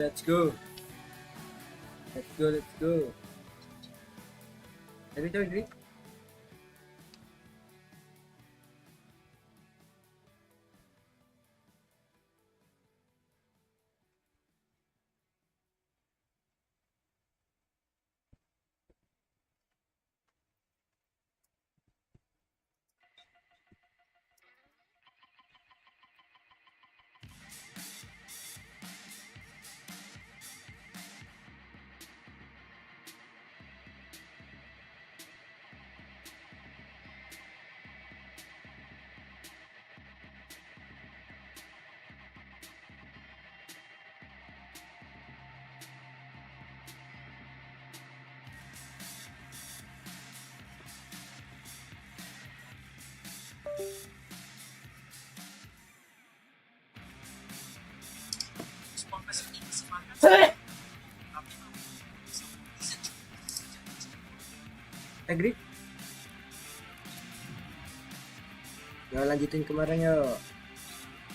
Let's go. Let's go. Let's go. Agree. Agree. Yuk lanjutin kemarin yuk.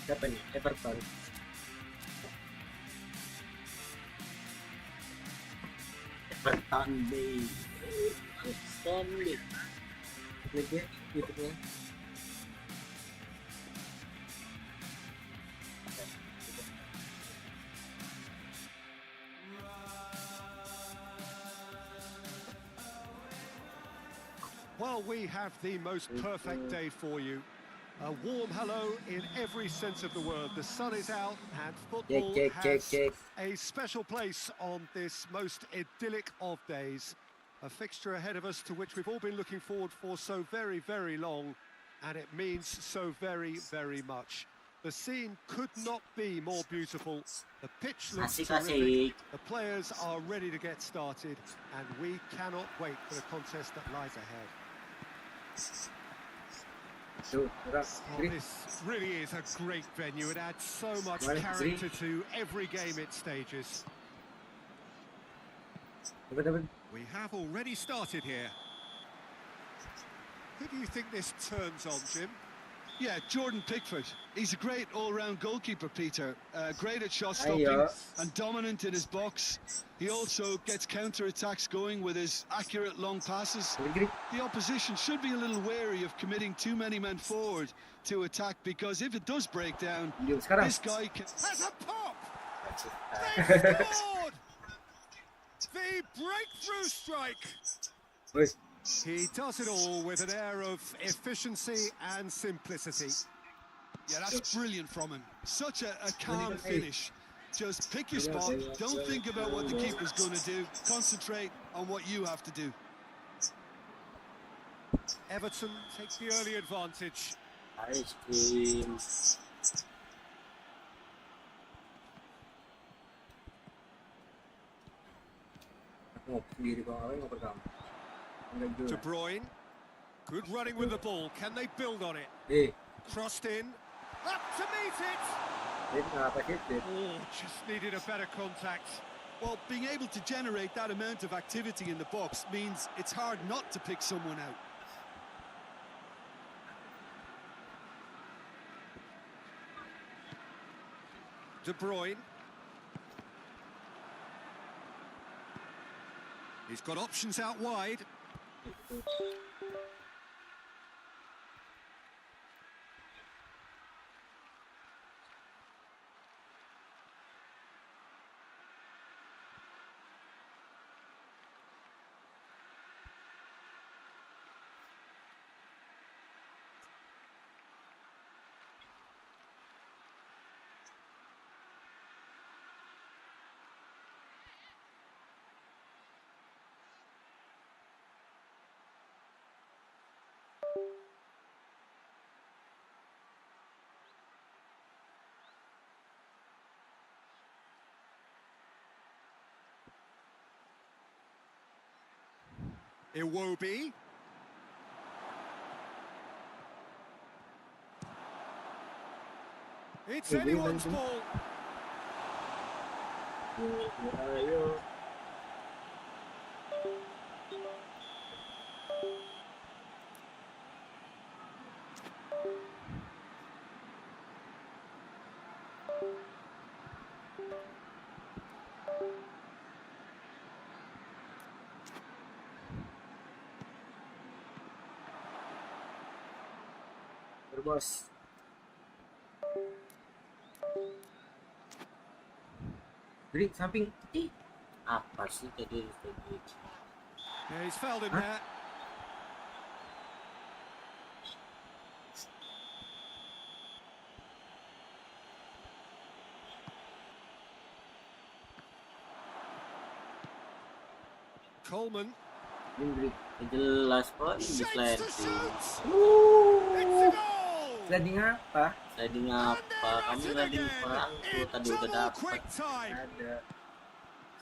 Siapa nih? Everton. Everton Bay. Everton Bay. Klik ya YouTube-nya. Well, we have the most perfect day for you. A warm hello in every sense of the word. The sun is out and football has a special place on this most idyllic of days. A fixture ahead of us to which we've all been looking forward for so very, very long, and it means so very, very much. The scene could not be more beautiful. The pitch looks terrific. The players are ready to get started, and we cannot wait for the contest that lies ahead. Oh, this really is a great venue. It adds so much character to every game it stages. We have already started here. Who do you think this turns on, Jim? Yeah, Jordan Pickford. He's a great all-round goalkeeper, Peter. Great at shot stopping and dominant in his box. He also gets counter-attacks going with his accurate long passes. The opposition should be a little wary of committing too many men forward to attack, because if it does break down, this guy can... Has a pop! They've scored! The breakthrough strike! He does it all with an air of efficiency and simplicity. Yeah, that's brilliant from him. Such a calm finish. Just pick your spot, don't think about what the keeper's going to do, concentrate on what you have to do. Everton take the early advantage. Ice cream. De Bruyne, good running with the ball. Can they build on it? Crossed in, up to meet it. Oh, just needed a better contact. Well, being able to generate that amount of activity in the box means it's hard not to pick someone out. De Bruyne. He's got options out wide. Iwobi. It's anyone's ball. bos. Beri samping. Ih, apa sih tadi? Yeah, he's fouled him there. Coleman. Ini jelas kok ini Shapes to sliding. shoot. It's a goal. Sliding apa? Sliding And apa? they Kamu got it sliding again. perangku In tadi udah double dapat. quick time. Ada.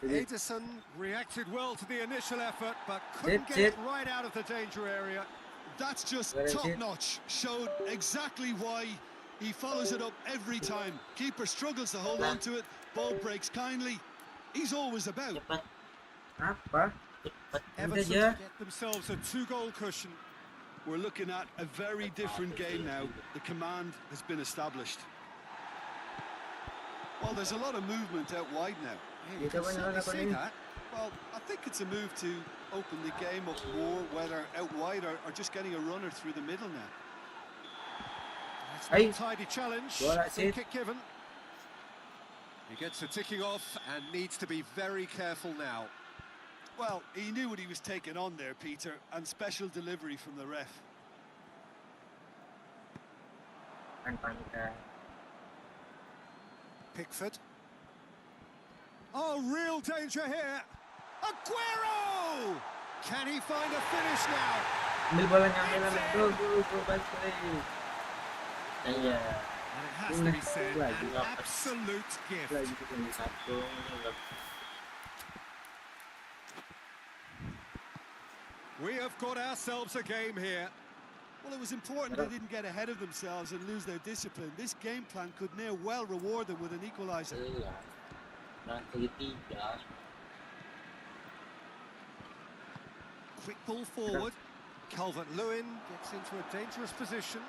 Ederson reacted well to the initial effort, but couldn't get it right out of the danger area. That's just Where is top it? notch. Showed exactly why he follows it up every time. Keeper struggles to hold on to it. Ball breaks kindly. He's always about. Cepat, Apa? cepat. Everton aja. get themselves a 2-goal cushion. We're looking at a very different game now. The command has been established. Well, there's a lot of movement out wide now. Yeah, you can certainly see that. Well, I think it's a move to open the game up more, whether out wide or just getting a runner through the middle now. That's Hey. not a tidy challenge. Well, that's Free it. kick given. He gets the ticking off and needs to be very careful now. Well, he knew what he was taking on there, Peter, and special delivery from the ref. Pickford. Oh, real danger here. Aguero! Can he find a finish now? Ambil bolanya, ambil. Go, balik lagi. Iya. And it has to be said, Lagi. an absolute gift. Lagi kita Ini satu. Ini udah. We have got ourselves a game here. Well, it was important they didn't get ahead of themselves and lose their discipline. This game plan could near well reward them with an equaliser. Iya. Dan ketiga. Quick ball forward. Calvert-Lewin gets into a dangerous position.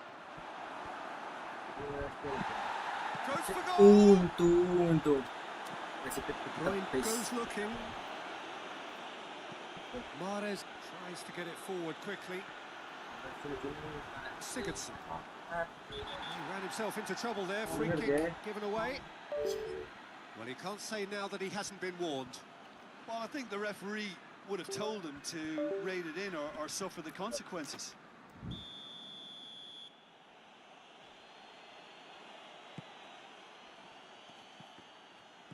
Goes for goal. Untung. Masih De Bruyne goes looking. Mahrez tries to get it forward quickly. Sigurdsson. He ran himself into trouble there. Free kick given away. Well, he can't say now that he hasn't been warned. Well, I think the referee would have told him to rate it in or suffer the consequences.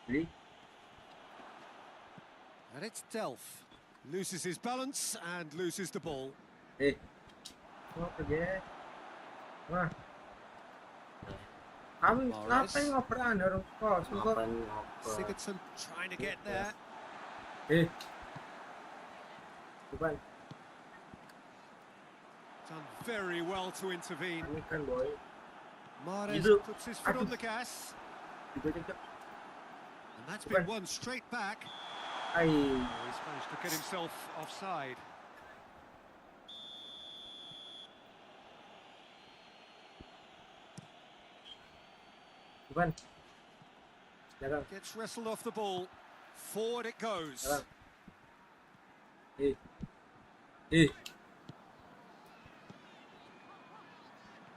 Jadi, And it's Delph. Loses his balance and loses the ball. mau pergi? Wah. Kamu Mahrez. ngapain ngoperan orang kos? Kok? Ngapain ngoper? Sigurdsson trying to get there. Bukan. Done very well to intervene. Ini kan boy. Mahrez Itu. puts his foot on the gas. Juga. And that's been won straight back. Ay. Oh, he's managed to get himself offside. Bukan. Jarang. Gets wrestled off the ball. Forward it goes. Jarang.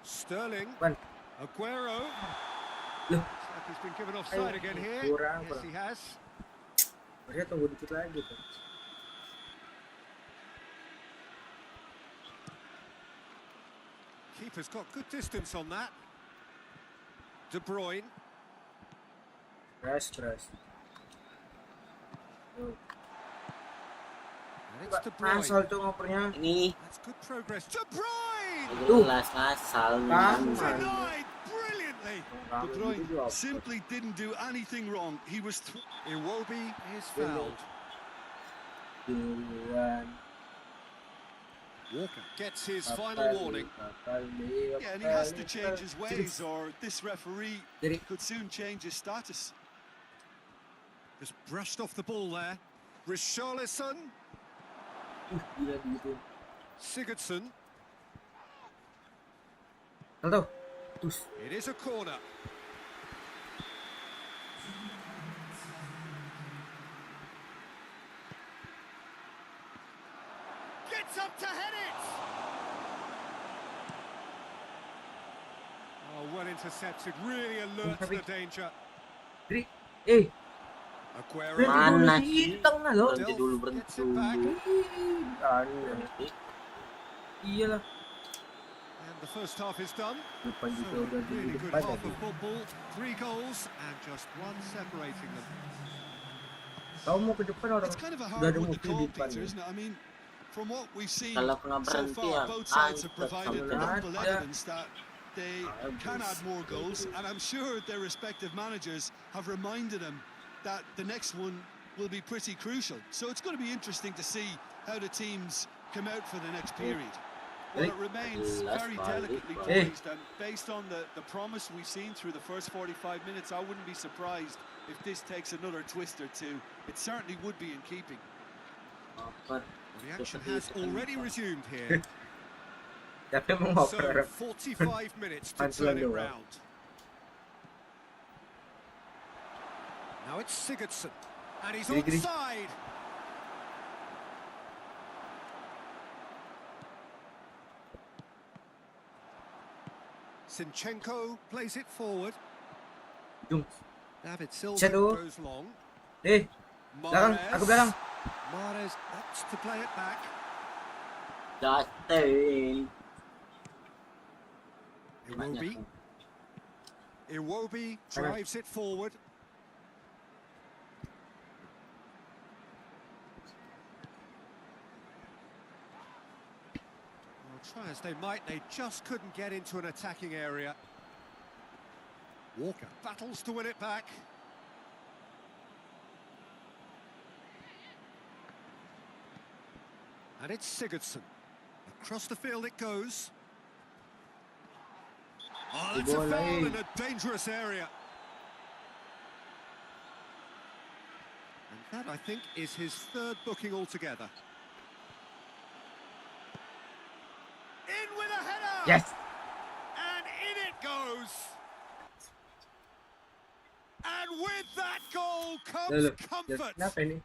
Sterling. Bukan. Aguero. Loh. Looks like he's been given offside again here. Kurang. Yes, he has. Harusnya tunggu dikit lagi tuh. Keeper's got good distance on that. De Bruyne. Press. And it's De Bruyne. Asal tuh ngopernya. Ini That's good progress. De Bruyne! jelas asal. Denied brilliantly. De Bruyne simply didn't do anything wrong. He was Iwobi is fouled. Duluan. Walker gets his final warning. Yeah, and he has to change his ways or this referee Jadi, could soon change his status. Just brushed off the ball there. Richarlison. gila gitu. Sigurdsson. Tahu. Terus. It is a corner. Gets up to head it. well intercepted, really alerts the danger. Dri. Aguero Mana sih? Tengah loh. Berhenti dulu, berhenti gets it back. dulu. Berhenti. Iyalah. And the first half is done. Depan So juga a udah di really good depan half tadi. of football, 3 goals and just 1 separating them. Kau mau ke depan orang It's kind of a udah hard ada one to mobil di call, depan. Peter, isn't it? I mean, from what we've seen Kalau kena so berhenti far, ya, both sides have anjir, provided sama ample ada. evidence that they can add more goals, and I'm sure their respective managers have reminded them that the next one will be pretty crucial. So it's going to be interesting to see how the teams come out for the next period. Well, it remains very delicately Hey. poised, and based on the promise we've seen through the first 45 minutes, I wouldn't be surprised if this takes another twist or two. It certainly would be in keeping. Ngoper. The action has already resumed here. Tapi mau So, ngoper. 45 minutes to Pantulan turn it doang. round. Now it's Sigurdsson, and he's Giri. onside. Sinchenko plays it forward. Jom. David Silva Shadow. goes long. Belakang, aku belakang. Mahrez opts to play it back. Justin. Iwobi. Iwobi drives it forward. Well, try as they might, they just couldn't get into an attacking area. Walker battles to win it back. And it's Sigurdsson. Across the field it goes. Oh, that's a Bola, foul in a dangerous area. And that, I think, is his third booking altogether. In with a header! Yes. And in it goes! And with that goal comes comfort! Kenapa ini?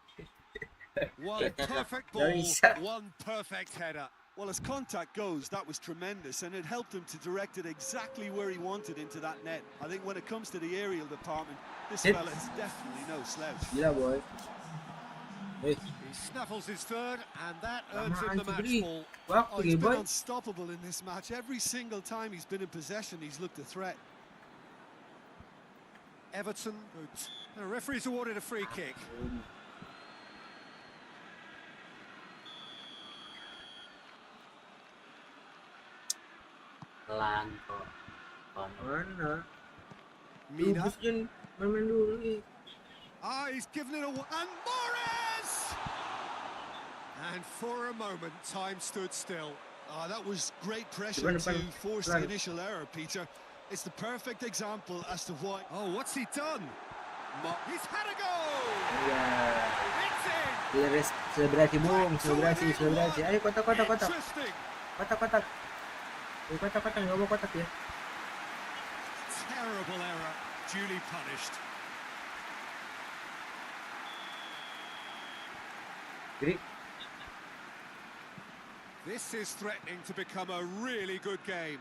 One perfect ball, Dari Isa. one perfect header. Well, as contact goes, that was tremendous, and it helped him to direct it exactly where he wanted into that net. I think when it comes to the aerial department, this Hit. fella's definitely no slouch. Gila boy. He snaffles his third, and that earns him the match Anti-Bri. ball. Oh, Waktu he's ya been boy. unstoppable in this match. Every single time he's been in possession, he's looked a threat. Everton, the referee's awarded a free kick. Pelan kok. Mana? Mina. Lubus kan main dulu nih. He's given it away. And Morris! And for a moment, time stood still. That was great pressure Depan, to depan. force Pelan. the initial error, Peter. It's the perfect example as to why. Oh, what's he done? He's had a go! Iya. It's in! Selebrasi bung, selebrasi. Ayo kotak. Interesting! Kotak. Ayo kotak, nggak mau kotak ya. Terrible error, duly punished. Jadi, This is threatening to become a really good game.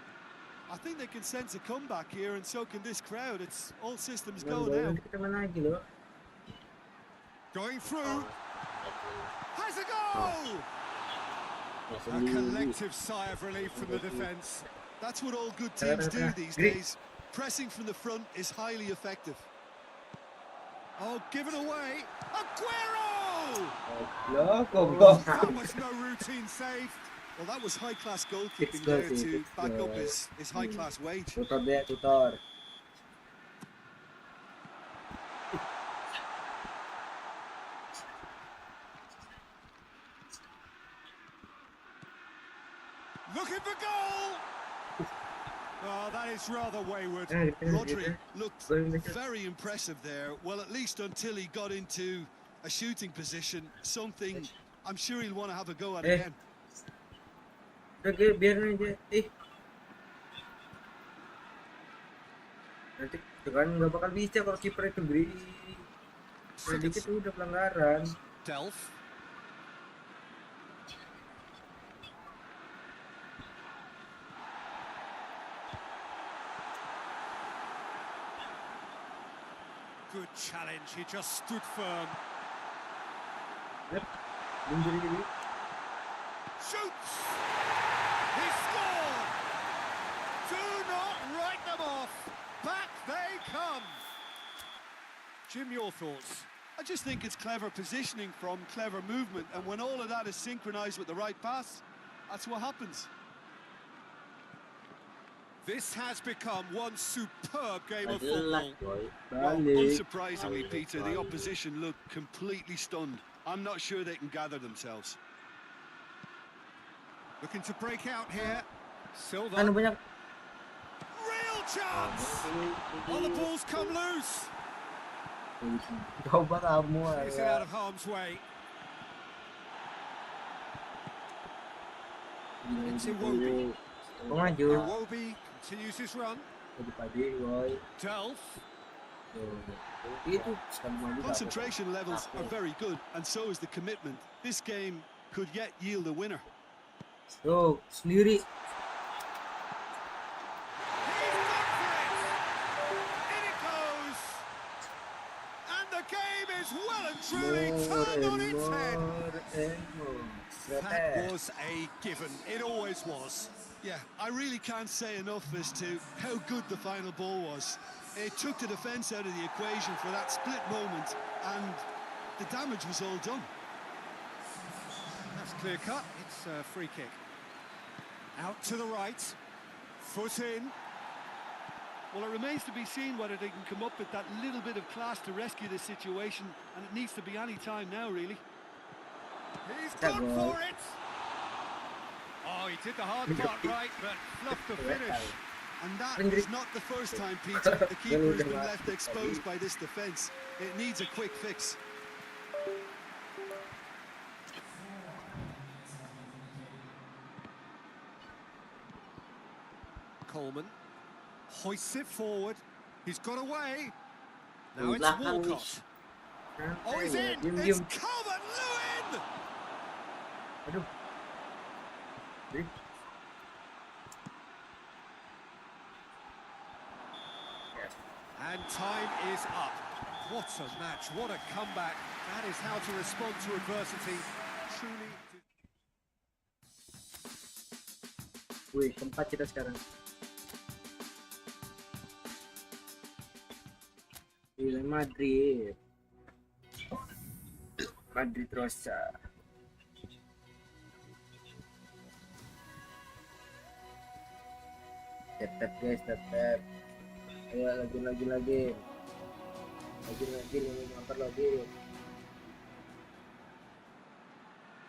I think they can sense a comeback here, and so can this crowd. It's all systems main go bola now. nanti kita main lagi loh. Going through, has a goal! A Langsung collective sigh of relief from the defence. That's what all good teams do these days. Pressing from the front is highly effective. Oh, given away. Aguero! Loh, goblok. That was no routine save. Well, that was high-class goalkeeping there to back up his high-class wage. Tutor deh, tutor. Looking for goal! Oh, that is rather wayward. Rodri looked very impressive there. Well, at least until he got into a shooting position, something I'm sure he'll want to have a go at again. Oke, biarin aja. Nanti kan nggak bakal bisa kalau kiper itu beri. Sedikit udah pelanggaran. Delph. challenge, he just stood firm. Shoots! He scored! Do not write them off! Back they come! Jim, your thoughts? I just think it's clever positioning from clever movement, and when all of that is synchronised with the right pass, that's what happens. This has become one superb game of football. Jelas boy. Well, Balik. unsurprisingly, Peter, the opposition look completely stunned. I'm not sure they can gather themselves. Looking to break out here. Silva. Ano banyak? Real chance! Oh, the ball's come loose. Kau ba kamu He's out of harm's way. It's Iwobi. Maju. Iwobi continues his run. Padi, boy. Delph. Itu semua juga. Concentration levels are very good, and so is the commitment. This game could yet yield a winner. Tuh, sendiri. He's gone for it. In it goes. And the game is well and truly turned on its head. That was a given. It always was. Yeah, I really can't say enough as to how good the final ball was. It took the defence out of the equation for that split moment, and the damage was all done. That's clear cut. It's a free kick. Out to the right. Foot in. Well, it remains to be seen whether they can come up with that little bit of class to rescue the situation, and it needs to be any time now, really. He's gone for it. Oh, he did the hard part right, but fluffed the finish. And that is not the first time, Peter. The keeper has been left exposed by this defence. It needs a quick fix. Coleman hoists it forward. He's got away. Now it's Walcott. Oh, he's in. It's Calvert-Lewin. Aduh. And time is up. What a match, what a comeback. That is how to respond to adversity. Truly. Wih, tempat kita sekarang. Real Madrid. Madrid Rosa. Tetap guys, tetap. Ayo lagi. Lagi ngampar lagi.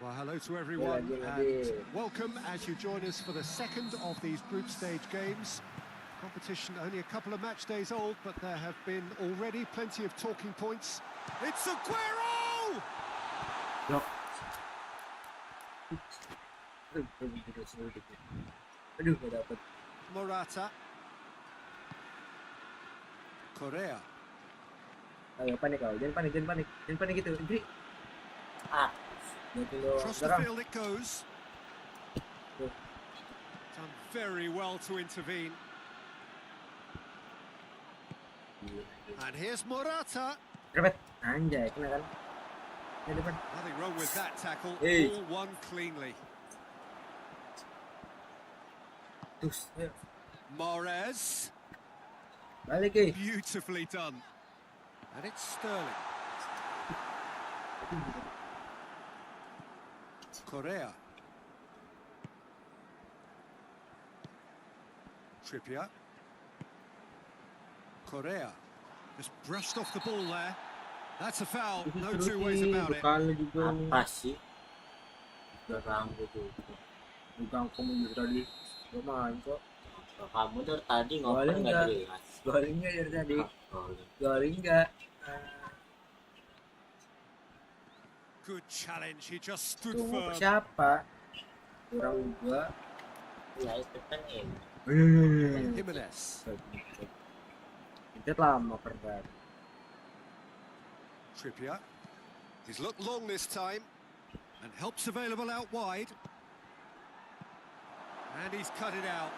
Well, hello to everyone and welcome as you join us for the second of these group stage games. Competition only a couple of match days old, but there have been already plenty of talking points. It's Aguero! No. Aduh, gak dapet. Morata. Correa. Ayo panik kau, jangan panik gitu. Indri. Ah. Across the field it goes. Done very well to intervene. And here's Morata. Dapat. Anjay, kena kan? Ya depan. Nothing wrong with that tackle. Hey. All won cleanly. Terus, ayo. Mahrez. Balik eh. Beautifully done. And it's Sterling. Correa. Trippier. Correa. Just brushed off the ball there. That's a foul. No two ways about it. Apa sih? Garang gitu. Bukan kamu tadi. Lumayan kok. Kamu dari tadi ngobrol nggak jelas. Garing nggak dari tadi? Golin. Garing nggak? Good challenge. He just stood Tunggu firm. siapa? Kurang gua. Ya itu kan ini. Jimenez. Itu lama perban. Trippier. He's looked long this time. And help's available out wide. And he's cut it out.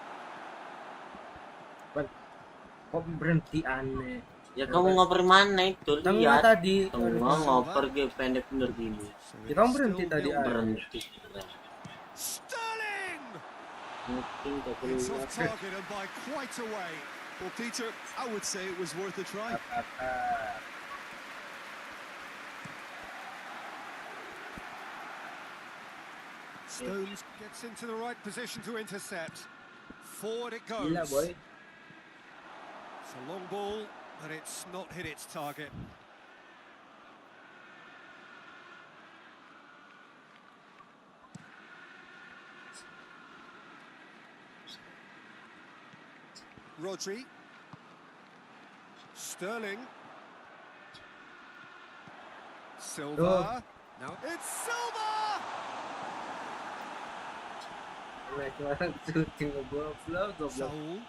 Kok berhenti aneh? Ya kamu ngoper mana itu? Tengah Lihat. tadi. Tengah ngoper ke pendek bener gini. Ya kamu berhenti tadi. Berhenti. Sterling! Mungkin tak It's keluar. off target and by quite a way. Well, Peter, I would say it was worth a try. Stones gets into the right position to intercept. Forward it goes. Gila boy. It's a long ball, but it's not hit its target. Rodri. Sterling. Silva. Now it's Silva! Kemarin syuting goblok. Saul.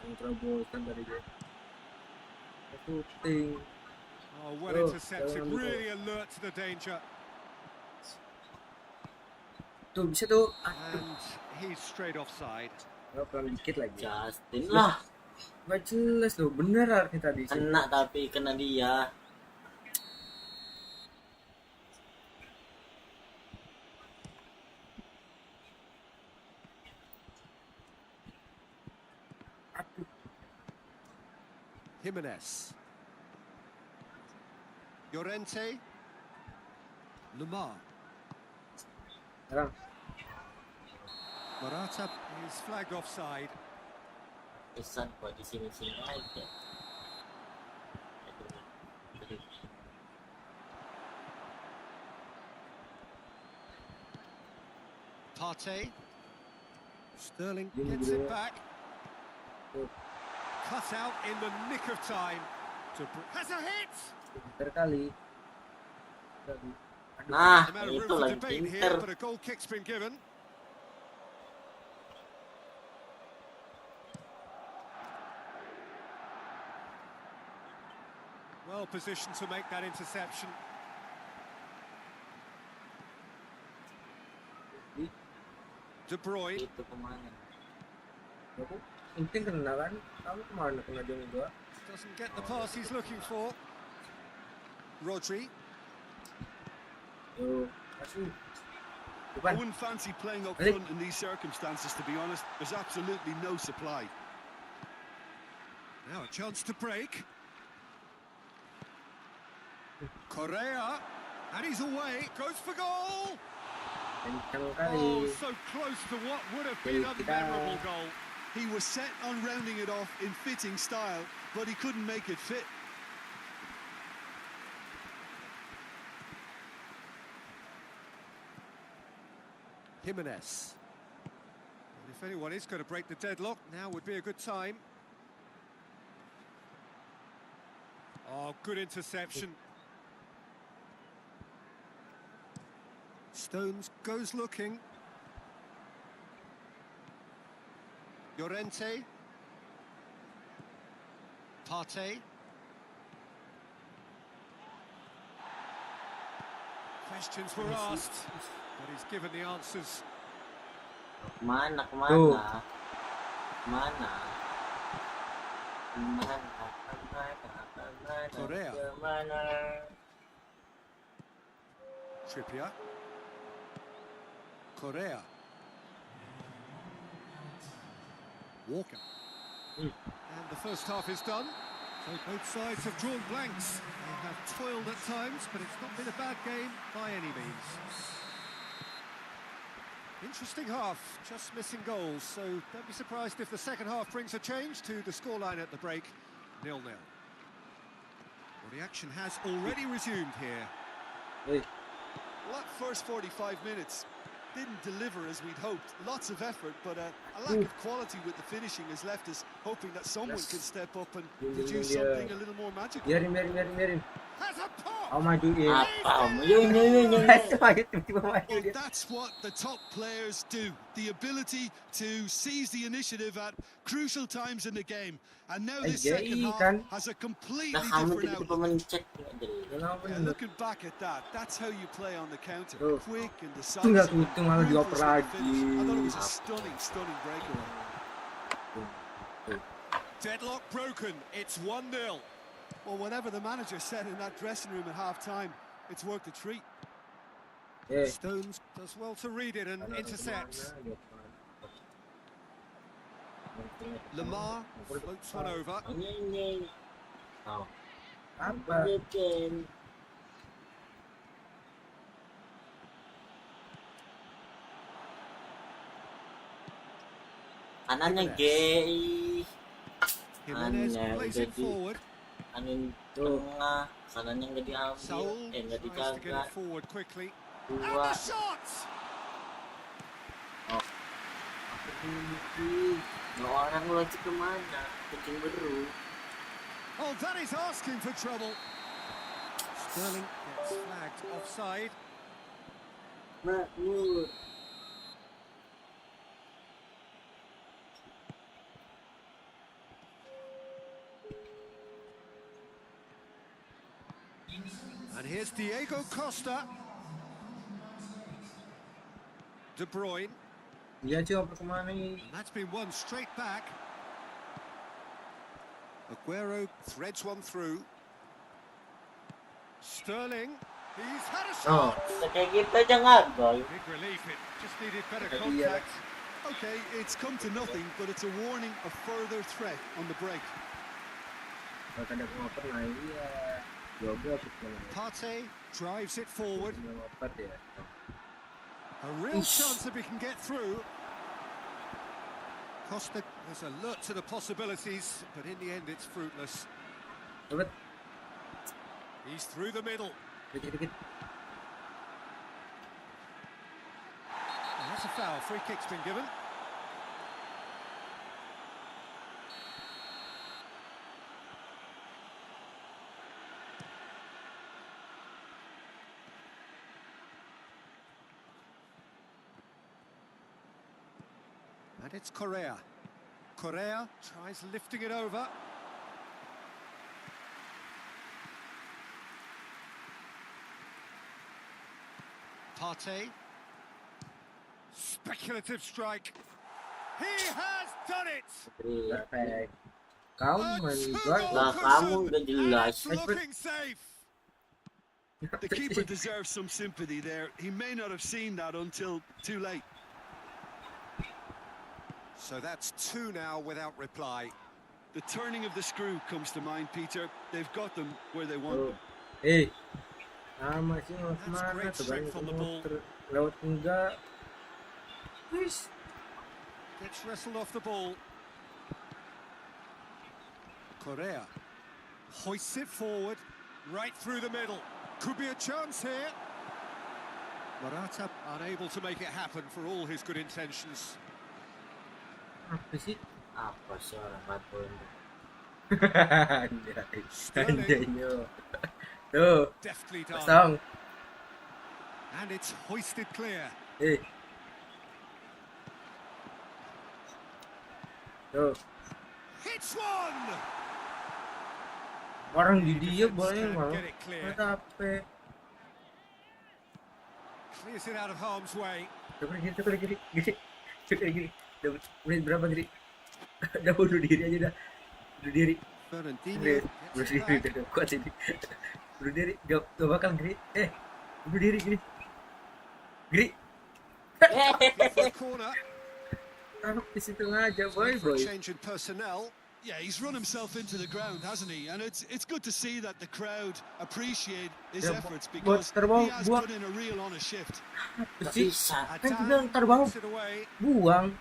Yang terobosan dari dia. Syuting. Oh, well intercepted, really alert to the danger. Tuh bisa tuh. And he's straight offside. Pelan dikit lagi. Justin lah. Gak jelas loh, bener arti tadi. Kena tapi kena dia. Jimenez. Llorente. Lamar. Sekarang. Morata is flagged offside. Pesan buat di sini-sini aja. Partey. Sterling gets it back. Cut out in the nick of time. Has a hit! Terkali. Nah, The amount of room itu for lagi debate here, pinter. but a goal kick's been given. Well positioned to make that interception. De Bruyne. Itu kemana? Aku penting kena kan? Kamu kemana kena juga? Doesn't get the pass he's looking for. Rodri. Yo, kasih. I Depan. wouldn't fancy playing up front in these circumstances, to be honest. There's absolutely no supply. Now a chance to break. Correa. And he's away. Goes for goal. Kencang Oh, kali. so close to what would have been a memorable goal. He was set on rounding it off in fitting style, but he couldn't make it fit. Jimenez. And if anyone is going to break the deadlock, now would be a good time. Oh, good interception. Stones goes looking. Llorente. Partey. Questions were asked, but he's given the answers. Kemana? Tuh. Kemana? Correa. Kemana? Trippier. Correa. Walker. And the first half is done. So both sides have drawn blanks. They have toiled at times, but it's not been a bad game by any means. Interesting half, just missing goals. So don't be surprised if the second half brings a change to the scoreline at the break. 0-0. Well, the action has already resumed here. Hey. Well, that first 45 minutes didn't deliver as we'd hoped. Lots of effort, but a lack of quality with the finishing has left us hoping that someone can step up and produce something a little more magical. Biarin. Has a pop! I'll majuin. Apa? Yun. Well, that's what the top players do. The ability to seize the initiative at crucial times in the game. And now this second half has a completely Nah, kamu different tiba-tiba outlook. mencet nggak jelas. Yeah, looking back at that, that's how you play on the counter. Oh. Quick and Tunggal decisive. tuh malah dioper ruthless with the lagi. finish. I thought it was a stunning breakaway. Deadlock broken. It's 1-0. Well, whatever the manager said in that dressing room at half-time, it's worked a treat. Stones does well to read it and intercepts. Lamar floats one over. Oh. Apa? Kanannya gay. Jimenez Aneh, plays udah it forward. Anin tengah, kanannya nggak diambil, Saul nggak tries to get dijaga. it forward quickly. And Dua. the shot! Oh. Apa ini? Mau orang lagi kemana? Kucing beru. Oh, that is asking for trouble. Sterling gets flagged offside. Makmur. And here's Diego Costa. De Bruyne. Iya cuy, apa kemana nih? That's been one straight back. Aguero threads one through. Sterling. He's had a shot. Kayak gitu aja nggak gol. Big relief. It just needed better Iya. contact. Okay, it's come to nothing, but it's a warning of further threat on the break. Kalau ada ngoper lah, iya. Joga Partey drives it forward. ngoper ya. A real chance if he can get through. Costa is alert to the possibilities, but in the end it's fruitless. Coba He's through the middle. dikit-dikit. And that's a foul. Free kick's been given. And it's Correa. Correa tries lifting it over. Partey. Speculative strike. He has done it! Perfect. Kau main gol. two-goal Lah kamu udah and jelas. it's looking safe. The keeper deserves some sympathy there. He may not have seen that until too late. So that's two now without reply. The turning of the screw comes to mind, Peter. They've got them where they want them. Sama sih mau kemana? great strength on the ball. Lewat enggak. Wis. Gets wrestled off the ball. Correa hoists it forward, right through the middle. Could be a chance here. Morata unable to make it happen for all his good intentions. Apa sih? Apa sih orang Madrid? Anjay. Tuh, Deftly done. kosong. And it's hoisted clear. Tuh, Hits one! orang di dia boleh Stand, mau. get it clear. Tapi, Clears it out of harm's way. coba gini. Dapat menit berapa gini? Udah bunuh diri aja dah. Bunuh diri. Fernandinho Bunuh gets it diri back. udah kuat ini. Bunuh diri. Gak bakal gini. Bunuh diri gini. Gini. For the corner. Taruh di situ aja, For a boy. change in personnel. Yeah, he's run himself into the ground, hasn't he? And it's good to see that the crowd appreciate his Ya, efforts buat because terbang, he has buang. put in a real honest shift. Gak Sih, bisa. kan bilang terbang, Puts it away. buang.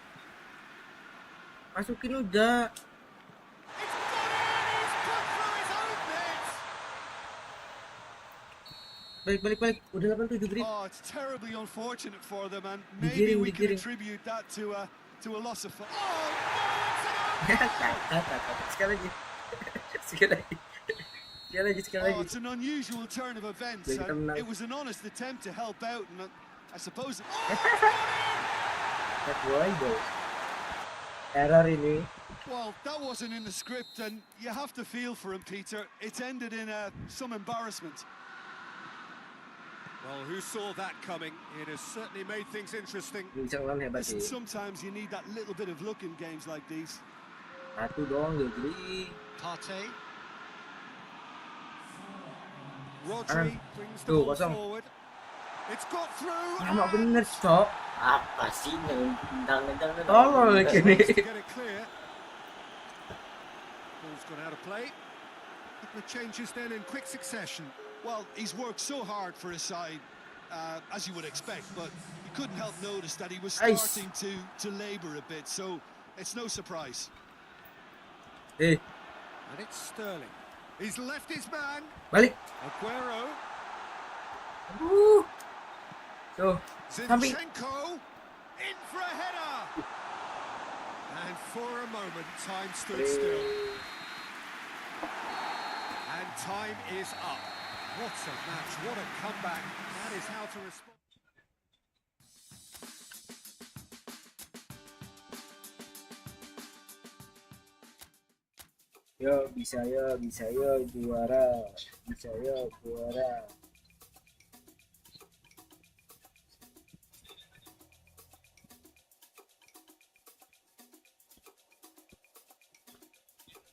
Masukin udah. It's got in! He's put through his own net! Balik. Udah 87 grid. Oh, it's terribly unfortunate for them, and Digiring, maybe we can digiring. attribute that to a loss of fun. Oh, Sekali lagi. Sekali lagi. oh, it's an unusual turn of events. Jadi kita And menang. it was an honest attempt to help out, and I suppose. That boy. Error ini. Well, that wasn't in the script, and you have to feel for him, Peter. It ended in some embarrassment. Well, who saw that coming? It has certainly made things interesting. Bisa ngelawan hebat Listen, sih. sometimes you need that little bit of luck in games like these. Satu dong, Gili. Partey. Kanan. Rodri brings the Tuh, ball kosong. forward. It's got through. Lama bener, Cok. Apa sih nendang. Tolol lagi nih. Tries to get it clear. Ball's gone out of play. Couple of changes then in quick succession. Well, he's worked so hard for his side, as you would expect, but you couldn't help notice that he was starting to labour a bit, so it's no surprise. Eh, And it's Sterling. He's left his man. balik. Aguero. Tuh, samping. Zinchenko. In for a header. And for a moment, time stood still. And time is up. What a match, what a comeback. That is how to respond. Yo, bisa yo juara. Bisa yo juara.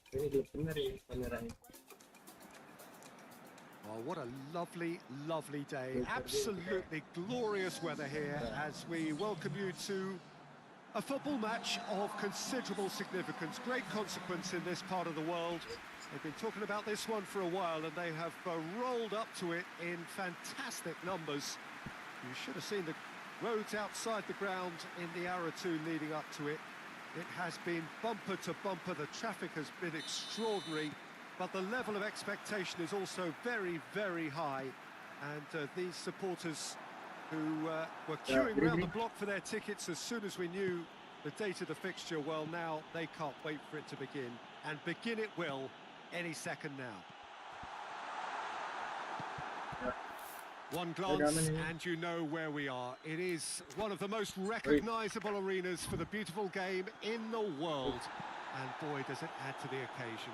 Ini belum benar ya kameranya. Oh, what a lovely, lovely day. Absolutely glorious weather here as we welcome you to a football match of considerable significance, great consequence in this part of the world. They've been talking about this one for a while and they have rolled up to it in fantastic numbers. You should have seen the roads outside the ground in the hour or two leading up to it. It has been bumper to bumper, the traffic has been extraordinary, but the level of expectation is also very, very high. And these supporters who were queuing around the block for their tickets as soon as we knew the date of the fixture, well, now they can't wait for it to begin. And begin it will any second now. One glance and you know where we are. It is one of the most recognisable arenas for the beautiful game in the world. And boy, does it add to the occasion.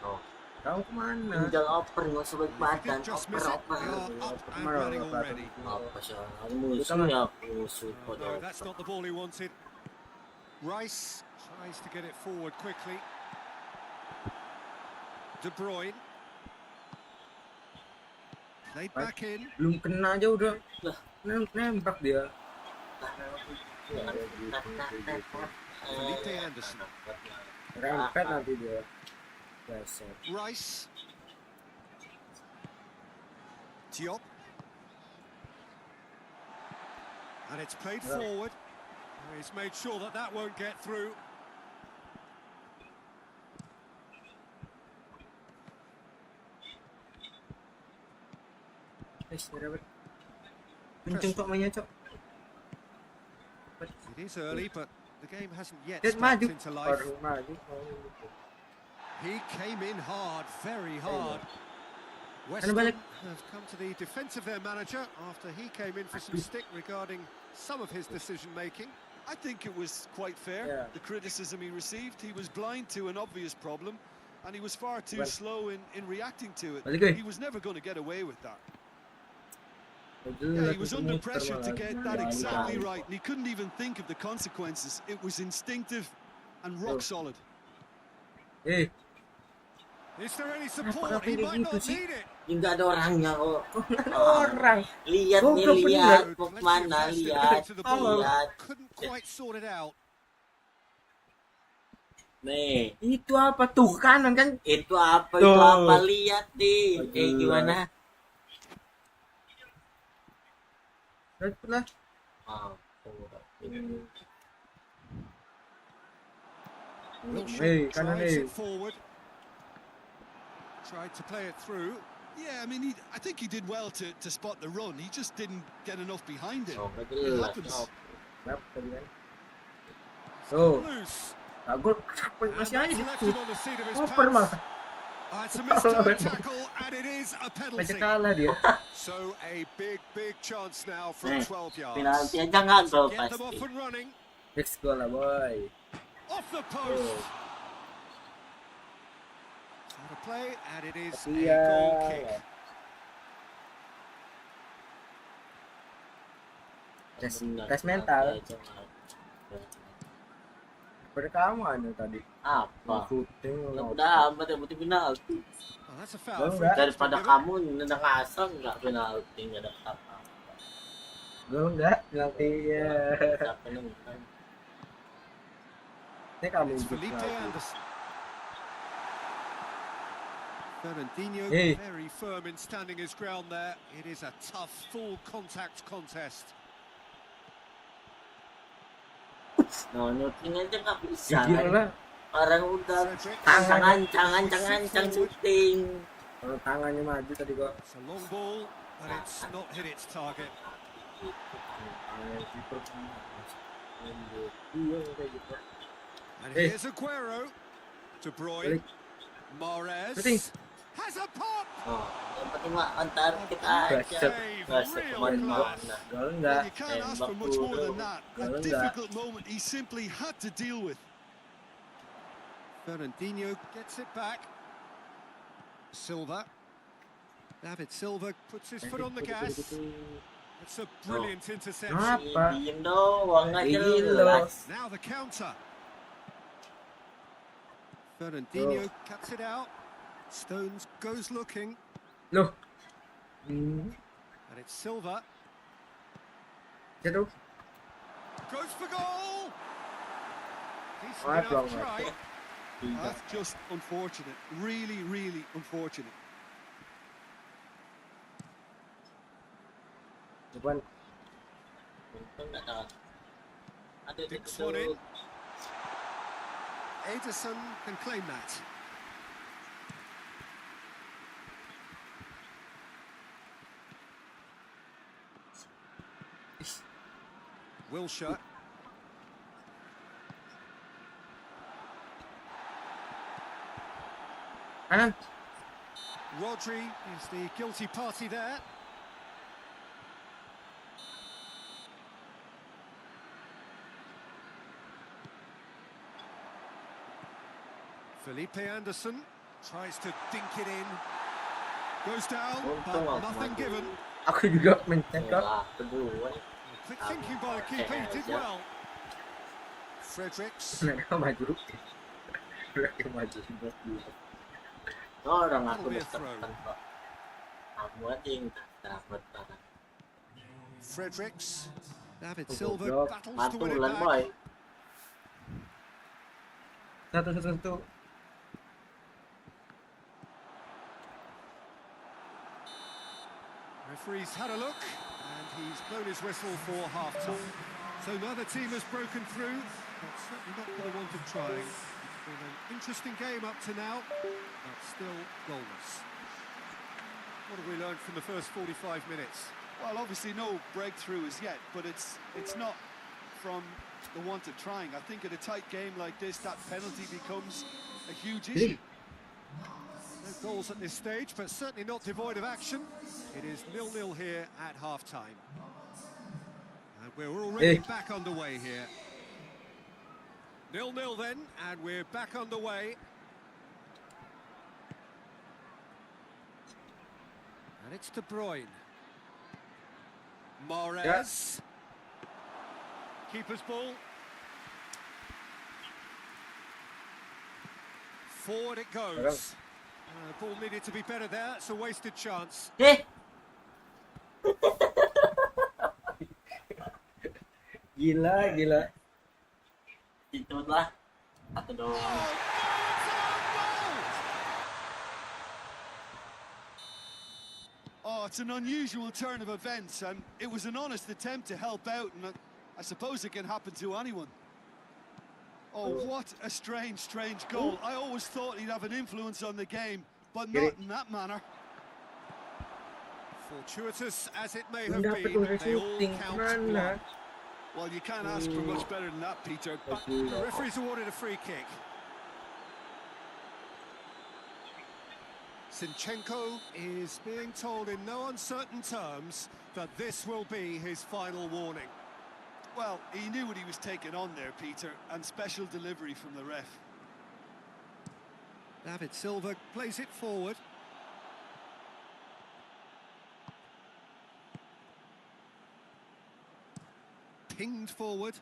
Oh, Kau kemana? tinggal oper, nggak usah baik badan. Just miss it. Oper. They are up and running already. Apa sih? Musuh ya, musuh. No, that's not the ball he wanted. Rice tries to get it forward quickly. De Bruyne. Played back in. Belum kena aja udah. Nembak dia. Felipe Anderson. Rempet nanti dia. Dasar. Rice. Diop. And it's played forward. He's made sure that that won't get through. Kenceng kok mainnya, Cok. It is early, but the game hasn't yet Dia sparked maju. into life. Baru maju. He came in hard, very hard. West Ano Ham balik? have come to the defence of their manager after he came in for some stick regarding some of his decision-making. I think it was quite fair, Yeah. the criticism he received. He was blind to an obvious problem, and he was far too Well. slow in reacting to it. Balik, He was never going to get away with that. Yeah, he was under pressure to get that exactly right, and he couldn't even think of the consequences. It was instinctive and rock solid. Eh, Is there any support? He kayak might gitu not sih? need it. Nggak ada orangnya kok. orang. Lihat nih, Goblok lihat. bener. Mau kemana, Plenty of lihat. tested into the ball. Lihat. Couldn't quite sort it out. Nih, Itu apa tuh kanan kan? itu apa, Tuh. itu apa, lihat nih. Gimana? Lah. Oh, Hey, kanan Drives nih. it forward. Tried to play it through. Yeah, I mean, I think he did well to spot the run. He just didn't get enough behind it. oh, It jelas. happens. Kenapa tadi kan? Tuh, Loose. gol And masih aja that's di left him on the seat of his Oper pants. malah. It's a mistimed tackle, and it is a Baca penalty. kalah dia. So a big chance now from Nih, 12 yards. penalti aja nggak gol Get them off pasti. and running. Next goal lah, boy. Off the post. Out of play, and it is a Iya. goal kick. Tes mental. Pada kamu anu tadi. Apa? Syuting. Ya udah amat yang penting penalti. Oh, that's a foul. Gol Free nggak? kick's been Daripada given. kamu nendang asal nggak penalti nggak ada apa. Gol enggak? Penalti ya. Siapa nendang? Ini kamu It's ikut Felipe penalti. Anderson. Fernandinho Hey. very firm in standing his ground there. It is a tough full contact contest. No, nyuting aja nggak bisa. Pikir Kan? lah. Orang udah Frederick. jangan syuting. Kalau tangannya maju tadi kok. It's a long ball, but it's not hit its target. And Hey. here's Aguero. De Bruyne. Balik. Mahrez. Shooting. Has a pop. Oh, yang penting mah antar kita aja. Nggak usah kemana-mana. Gol Well, enggak? you can't ask for much more than that. A Gol enggak? difficult moment he simply had to deal with. Fernandinho gets it back. Silva. David Silva puts his foot on the gas. It's a brilliant interception. Apa? Diem doang nggak Diem jelas. Now the counter. Fernandinho cuts it out. Stones goes looking. Loh. And it's Silva. Jatuh. Goes for goal. Decent Ah, enough long try. Tidak. That's just unfortunate. Really, really unfortunate. Depan. Untung nggak ada. Ada di Dick's one in. situ. Ederson can claim that. Wilshere. Kanan. Rodri is the guilty party there. Felipe Anderson tries to dink it in. Goes down, Untung but aku nothing maju. given. Aku juga mencet kok. Bola kedua. Quick thinking by the keeper, he did well. Fredericks. Mereka maju. Mereka maju buat dia. Orang aku That'll be a udah throw. tekan kok. Kamu aja yang tak dapat tangan. Fredericks. David Oh, Silva goblok. battles to win it Mantulan back. boy. Satu. Referee's had a look, and he's blown his whistle for half-time. So neither team has broken through, but certainly not for the want of trying. It's been an interesting game up to now, but still goalless. What have we learned from the first 45 minutes? Well, obviously no breakthrough as yet, but it's not from the want of trying. I think in a tight game like this, that penalty becomes a huge issue. No goals at this stage, but certainly not devoid of action. It is 0-0 here at half-time. And we're already back underway here. 0-0 then, and we're back underway. And it's De Bruyne. Mahrez. Keeper's ball. Forward it goes. The ball needed to be better there. It's a wasted chance. Gila. Itulah. Satu doang. Oh, it's an unusual turn of events, and it was an honest attempt to help out, and I suppose it can happen to anyone. Oh, what a strange goal. I always thought he'd have an influence on the game, but not in that manner. Fortuitous as it may have Dapat been, udah they all syuting count mana? one. Well, you can't ask for much better than that, Peter. But The referee's awarded a free kick. Zinchenko is being told in no uncertain terms that this will be his final warning. well, he knew what he was taking on there, Peter, and special delivery from the ref. David Silva plays it forward. Pinged forward.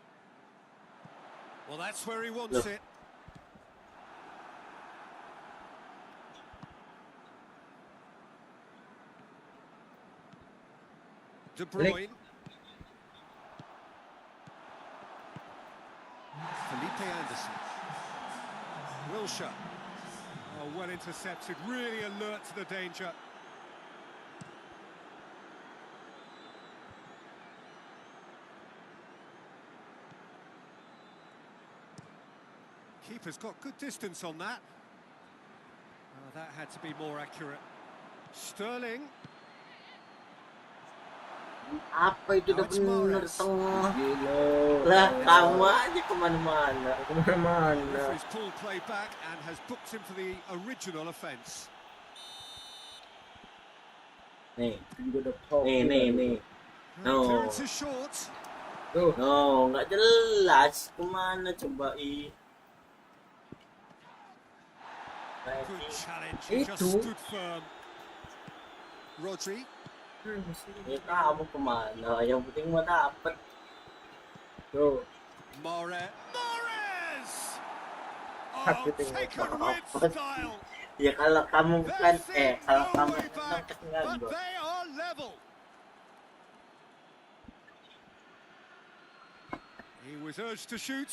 Well, that's where he wants it. De Bruyne. Felipe Anderson. Wilshere. Oh, well intercepted, really alert to the danger. Keeper's got good distance on that. Oh, that had to be more accurate. Sterling. Apa itu udah Alex bener Morris. tengah. Gila. Lah kamu aja kemana-mana. Kemana-mana. Referee's pulled play back and has booked him for the original offence. Nih, Juga udah pop. nih. No. Clearance is short. Tuh. No, nggak jelas. Kemana coba Good challenge. He just Itu. stood firm. Rodri. Ya kamu kemana? Yang penting mau dapet. Tuh. Mahrez. Sakit Oh, ini. taken with style. Ya kalau kamu bukan There's kalau no kamu way back, enggak but they are level. He was urged to shoot,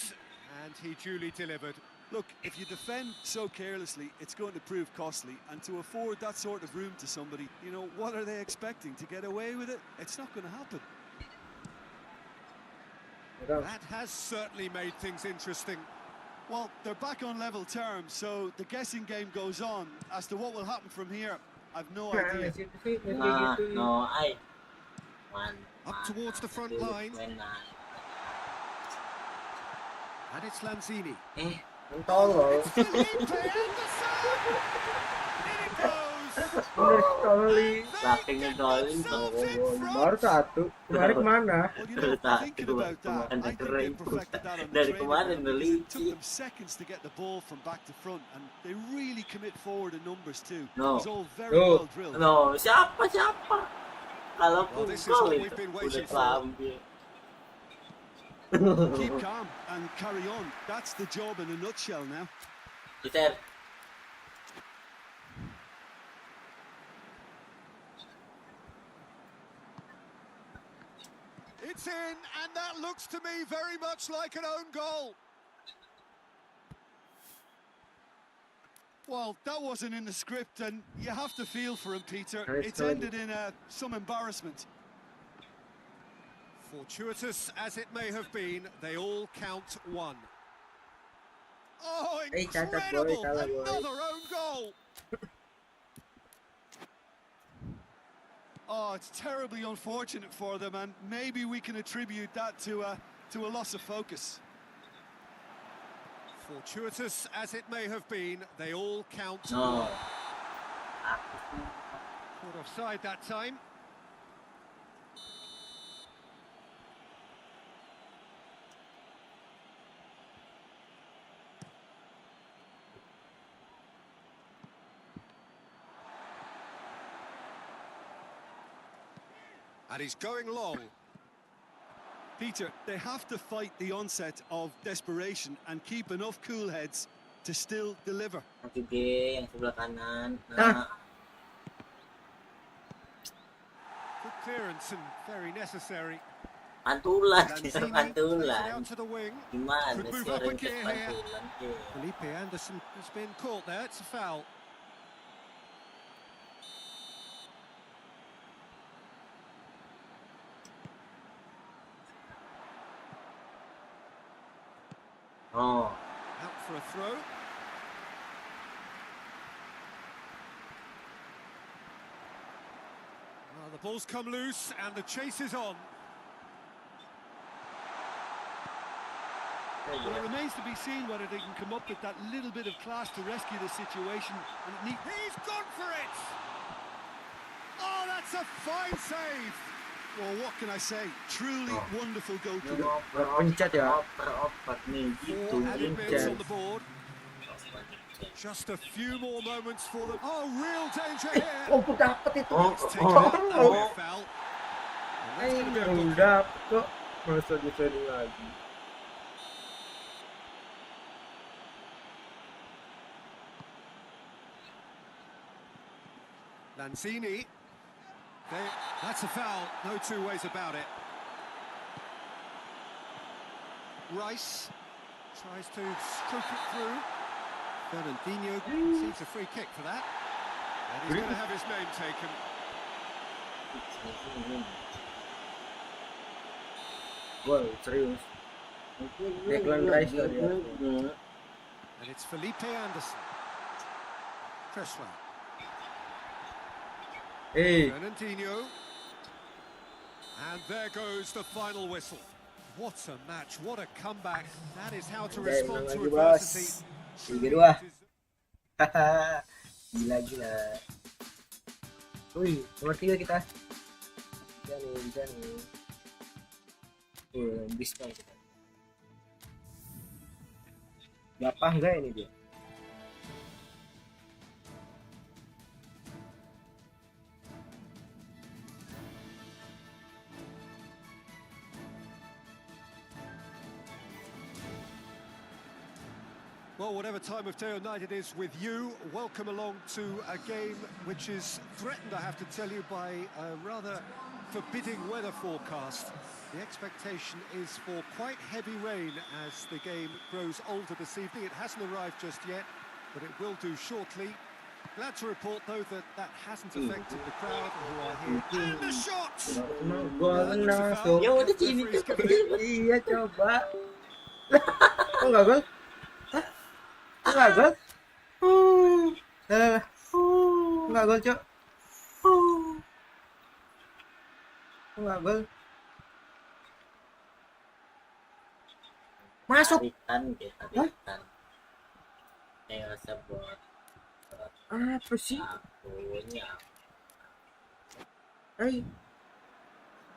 and he duly delivered. Look, if you defend so carelessly, it's going to prove costly. And to afford that sort of room to somebody, you know, what are they expecting? To get away with it? It's not going to happen. That has certainly made things interesting. Well, they're back on level terms, so the guessing game goes on. As to what will happen from here, I've no idea. Nah, no, Up towards the front line. And it's Lanzini. Tolol. Felipe Anderson! In it goes! Bener sekali. Saking ngegolin Baru satu. Kemarin kemana? Well, you know, thinking about that, I think they perfected that on the Dari training kemarin ground, because it took Luigi. them seconds to get the ball from back to front, and they really commit forward in numbers too. No. It was all very No. well drilled. No, siapa? Kalau Well, this is what golin we've been udah waiting for. kelambil. Keep calm and carry on. That's the job in a nutshell now. Peter, It's in, and that looks to me very much like an own goal. Well, that wasn't in the script, and you have to feel for him, Peter. Nice It's goal. ended in some embarrassment. Fortuitous as it may have been, they all count one. Oh, Hey, cacat, boy, incredible! salah, boy. Another own goal. Oh, it's terribly unfortunate for them, and maybe we can attribute that to a loss of focus. Fortuitous as it may have been, they all count no. one. Caught offside that time. And he's going long. Peter, they have to fight the onset of desperation and keep enough cool heads to still deliver. Nanti B yang sebelah kanan. Ah. Good clearance and very necessary. Pantulan, Lanzini plays it pantulan. out to the wing. Gimana Could move sih up orang again kayak here. pantulan ke? Felipe Anderson has been caught there. It's a foul. Oh, Out for a throw. Well, the ball's come loose and the chase is on. Well, it remains to be seen whether they can come up with that little bit of class to rescue the situation. And He's gone for it! Oh, that's a fine save! well, what can I say? Truly wonderful goalkeeper. Pencet ya. oper nih gitu. 4 added minutes Pencet. on the board. Just a few more moments for them. Oh, real danger here! Oh, dapet itu. It's taken out and foul. And that's gonna be a Baru booking. dapet kok. Masa defending lagi. Lanzini. That's a foul, no two ways about it. Rice tries to stroke it through. Fernandinho receives a free kick for that. And he's going to have his name taken. Wow, serius. Declan Rice loh dia. And it's Felipe Anderson. Cresswell. Hey, Fernandinho. And there goes the final whistle. What a match, what a comeback. That is how to respond to adversity. 3-2. Haha. Gila. Wih, nomor 3 kita. Bisa nih. Bisa kita. Gapah enggak ini dia? Well, whatever time of day or night it is with you, welcome along to a game which is threatened, I have to tell you, by a rather forbidding weather forecast. The expectation is for quite heavy rain as the game grows older this evening. It hasn't arrived just yet, but it will do shortly. Glad to report, though, that that hasn't affected the crowd who are here. And the shot! Ya udah sini tuh. Iya coba. Kok enggak gol? Hah? Enggak gol? Enggak gol, Cok. Enggak gol. Masuk. Tarikan. Kayak sebuah Apa sih? punya.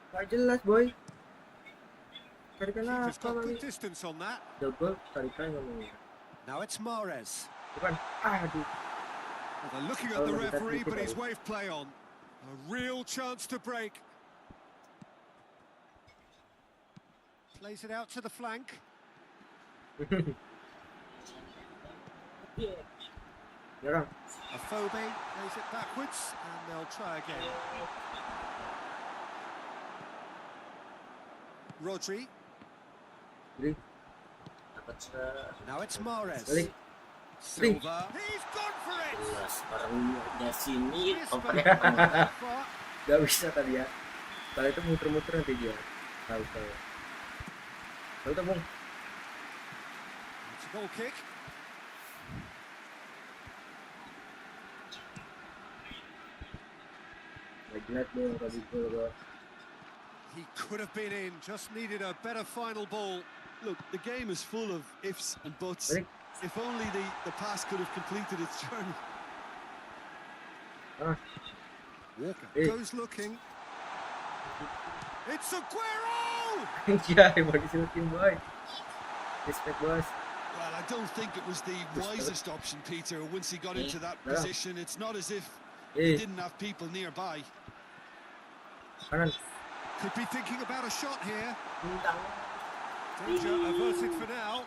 Gak jelas, boy. Tarikan Keeper's apa got lagi? good distance on that. Double tarikan ngomongnya. Now it's Mahrez. Bukan. Aduh. Well, they're looking at the referee, but he's waved play on. A real chance to break. Plays it out to the flank. Nyerang. Afobe plays it backwards, and they'll try again. Rodri. Balik. Now it's Mahrez. Balik. Silva. He's gone for it! Jelas orangnya sini Missed komplek but banget. not that far. Gak bisa tadi ya. Kalau itu muter-muter nanti dia. Tahu. Tahu tuh, Bung. It's a goal kick. Lihat dong tadi gol. He could have been in, just needed a better final ball. Look, the game is full of ifs and buts. Balik. If only the pass could have completed its journey. Walker Hey. goes looking. It's Aguero! Iya, mau disurutin, boy. Respect, bos. Well, I don't think it was the wisest option, Peter, once he got into that Yeah. position. It's not as if he Eh, didn't have people nearby. kanan. Could be thinking about a shot here. Bintang. Danger averted for now.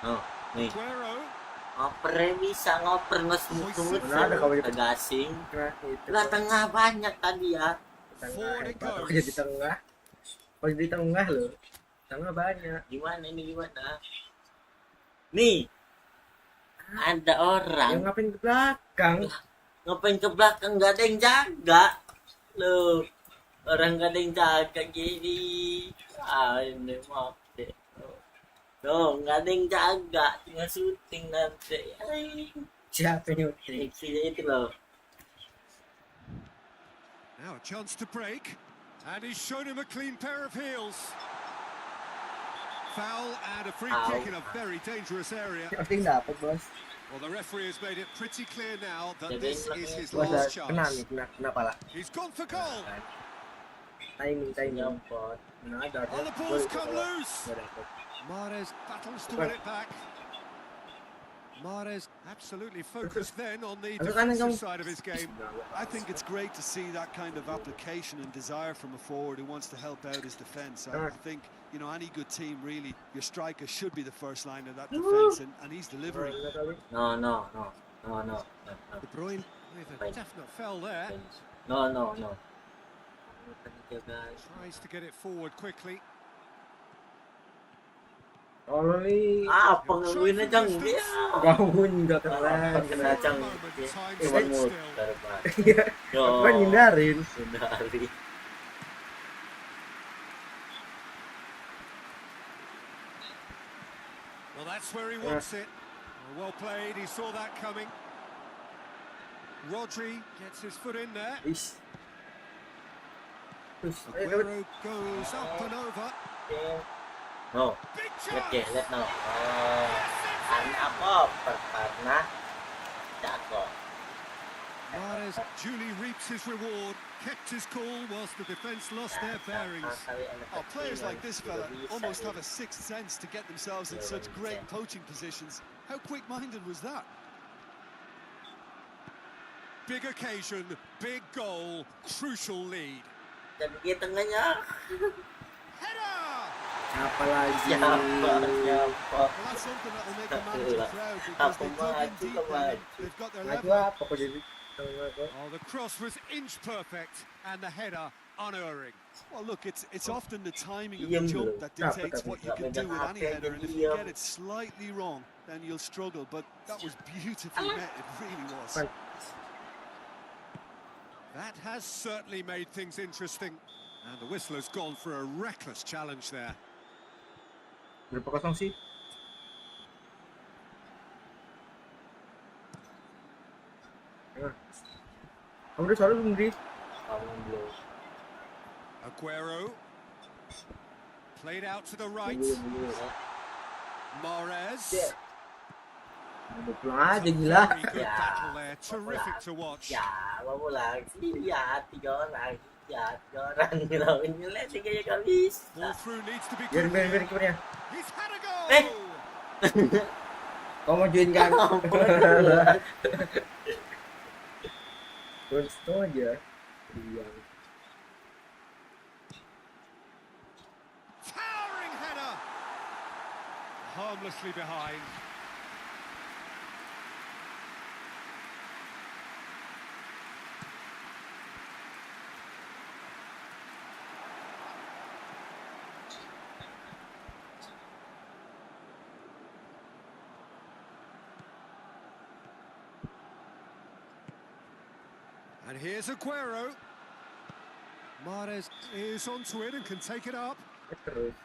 Oh, nih. Aguero. Ngopernya bisa ngoper ngesmut-smut. Mana ada kamu di Tegasing. tengah itu. Lah tengah banyak tadi ya. Tengah. Forward it Hebat. goes. Aku jadi tengah. Pas di tengah loh. Tengah banyak. Gimana ini gimana? Nih. Ada orang Yang ngapain ke belakang? ngapain ke belakang, nggak ada yang jaga. Loh. Orang nggak ada yang jaga gini. Ini maaf deh. Tuh, nggak ada yang jaga, tinggal syuting nanti. Siapa yang nyuting? Fleksinya itu loh. Now a chance to break. And he's shown him a clean pair of heels. Foul and a free kick in a very dangerous area. Pasti dapat, bos. Well, the referee has made it pretty clear now that Jagain this is belakangnya. his Bos, last kena chance. nih, kena pala. He's gone for goal. Timing. Nyampot. Nah, ada. Oh, the ball's come loose. Nggak dapet. Mahrez battles to win it back. Mahrez absolutely focused then on the defensive side of his game. I think it's great to see that kind of application and desire from a forward who wants to help out his defence. I think, you know, any good team, really, your striker should be the first line of that defence, and he's delivering. No. Oh no. De Bruyne with a definite foul there. No. Tries to get it forward quickly. Tolong nih. Penggawin na Jang dia. Gawin nggak keren. Kena Jang. Iwan muter banget. Iya. Apa ngindarin? Hindari. Well, that's where he wants it. Well played, he saw that coming. Rodri gets his foot in there. Aguero goes up and over. No. Big Lihat chance. lihat no. Anak apa? Pernah. Jago. Mahrez duly reaps his reward, kept his cool whilst the defence lost their bearings. Oh, players like this fella almost have a sixth sense to get themselves in such great poaching positions. How quick-minded was that? Big occasion, big goal, crucial lead. Dan di tengahnya. Header! Apa lagi? Siapa? Well, that's something that will make the manager proud because they dug in deep and they've got their Maju level. apa kok jadi? Oh, the cross was inch perfect and the header unerring. Well, look, it's often the timing of the jump that dictates what you can do with any header, and if you get it slightly wrong, then you'll struggle. But that was beautifully met, it really was. That has certainly made things interesting. And the whistler's gone for a reckless challenge there. Berapa kosong sih? Kamu udah selalu belum Dri? Belum. Aguero. Played out to the right. Belum. Mahrez. Udah pulang aja gila. Very good battle there. Terrific to watch. Ya, mau pulang sih lihat 3 orang. Ya, 3 orang ngelawan nyelet 3 ya gak bisa. Ball through needs to be Biar good. kipernya. He's had a goal. Kau mau join kan? Untung aja. Iya. Towering header. Harmlessly behind. And here's Aguero. Mahrez is onto it and can take it up. Terus.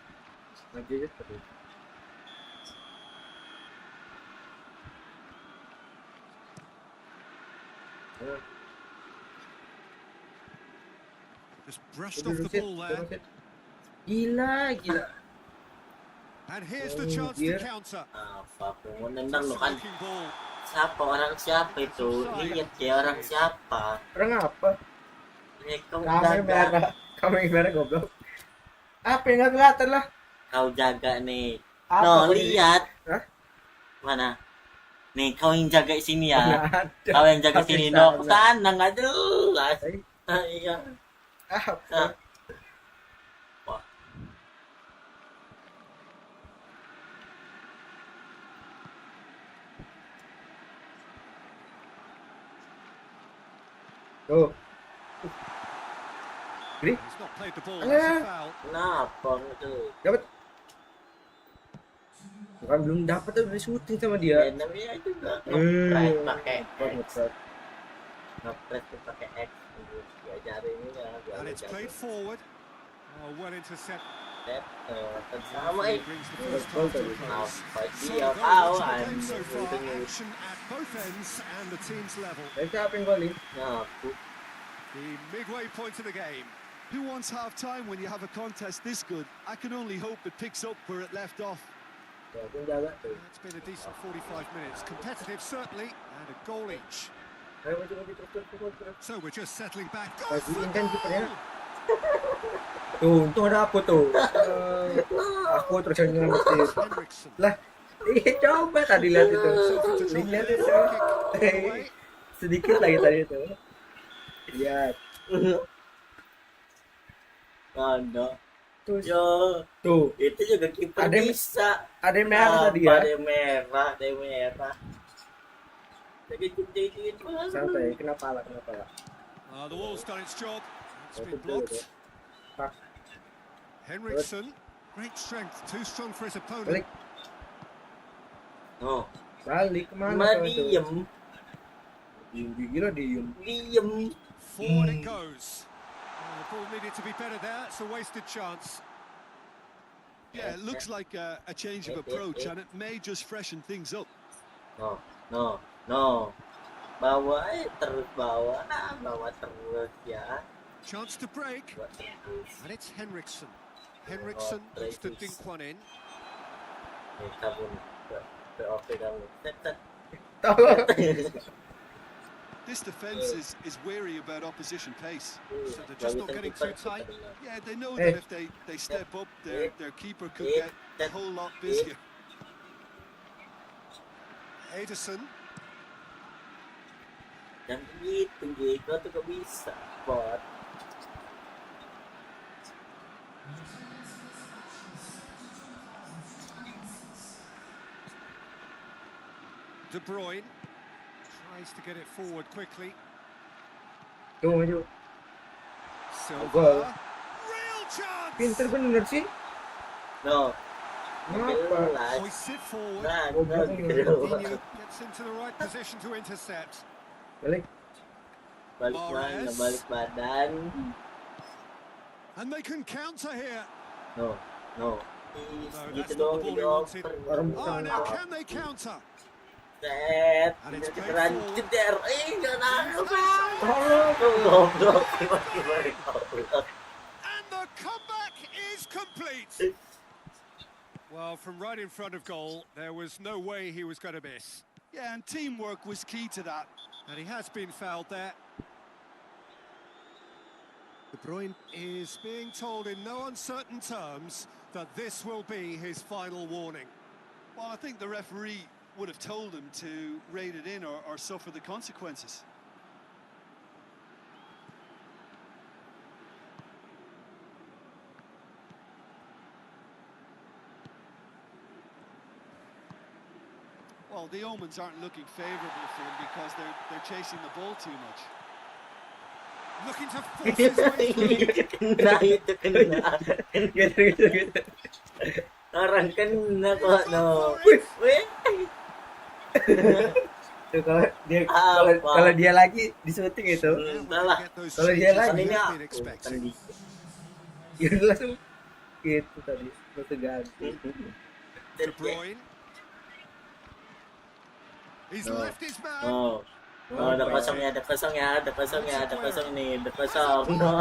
Maju aja terus. Just brushed off the ball there. Gila. And here's the chance to counter. Apa? Mau nendang lo kan? Striking ball. Siapa itu? Lihat ya orang siapa? Orang apa? Kamera merah goblok. Apa yang nggak kelihatan lah? Kau jaga nih. Apa No, kau lihat. Hah? Mana? Nih, kau yang jaga sini ya. Mana ada. Kau yang jaga Tapi sini, sana. no. Sana nggak jelas. Iya. Apa? Wah. Tuh. Gini, He's not played the ball. That's a foul. Kenapa itu? dapat. Bukan belum dapat tuh udah syuting sama dia. Ya, namanya juga ngepres pakai X. Ngepres. Ngepres tuh pakai X. Diajarin ini ya. And it's played forward. Oh, well intercept. Sama Brings the first half to a close. apa So dia those tahu are the game so far. Action at both ends and the team's level. Dan siapa yang golin? ngaku The midway point of the game. Who wants half-time when you have a contest this good? I can only hope it picks up where it left off. Ya, aku jaga tuh. It's been a decent 45 minutes. Competitive, certainly, and a goal each. Ayo maju terus. So we're just settling back. Bajuin kan kipernya. Tuh, untung ada aku tuh. Aku terus yang nyelamatin. Henriksen. Lah, coba tadi lihat itu. Lihat itu. Sedikit lagi tadi itu. Lihat. ada Tuh. tuh itu juga kiper Ada- bisa Ada yang merah tadi ya. ada yang merah Santai, kenapa lah? The wall's done its job. It's Oh, been betul, blocked. Pak, Henriksen, great strength, too strong for his opponent. balik, Oh, balik kemana cuma kau itu? diem. Gila diem. Forward it goes. The ball needed to be better there. It's a wasted chance. Yeah, it looks like a change of approach, and it may just freshen things up. No. Bawa terus ya. Chance to break. Buat terus. And it's Henriksen. Henriksen looks to dink one in. Kabun. Oke kamu. Set. This defence is wary about opposition pace. So they're just not getting too tight. Yeah, they know that if they step up, their keeper could get a whole lot busier. Ederson. Dan begitu kau tuh gak bisa. Bot. De Bruyne tries to get it forward quickly. Tuh maju. Silva. Real chance. Pinter bener sih. No. Kenapa? Hoists it forward. Gitu. Gets into the right position to intercept. Balik. Balik badan. And they can counter here. No. No, Gitu that's not dong, the ball he wanted. Orang Oh, bukan. now can they counter? Set. And it's played Keren forward. jeder. Gak tahu bang. Goblok. Goblok. And the comeback is complete. Well, from right in front of goal, there was no way he was going to miss. Yeah, and teamwork was key to that. And he has been fouled there. De Bruyne is being told in no uncertain terms that this will be his final warning. Well, I think the referee would have told him to rate it in or suffer the consequences. Well, the omens aren't looking favourable for him because they're chasing the ball too much. Looking to force his way through. Kena. Gitu. Orang kena kok, no. Wih. Tuh Apa? kalau dia lagi di syuting itu, Salah. Kalau dia lagi, Kan ini Has aku. been expected. ya langsung gitu tadi, langsung ganti. De Bruyne. He's No. left his man. Oh, ada kosong nih. Ada kosong. No.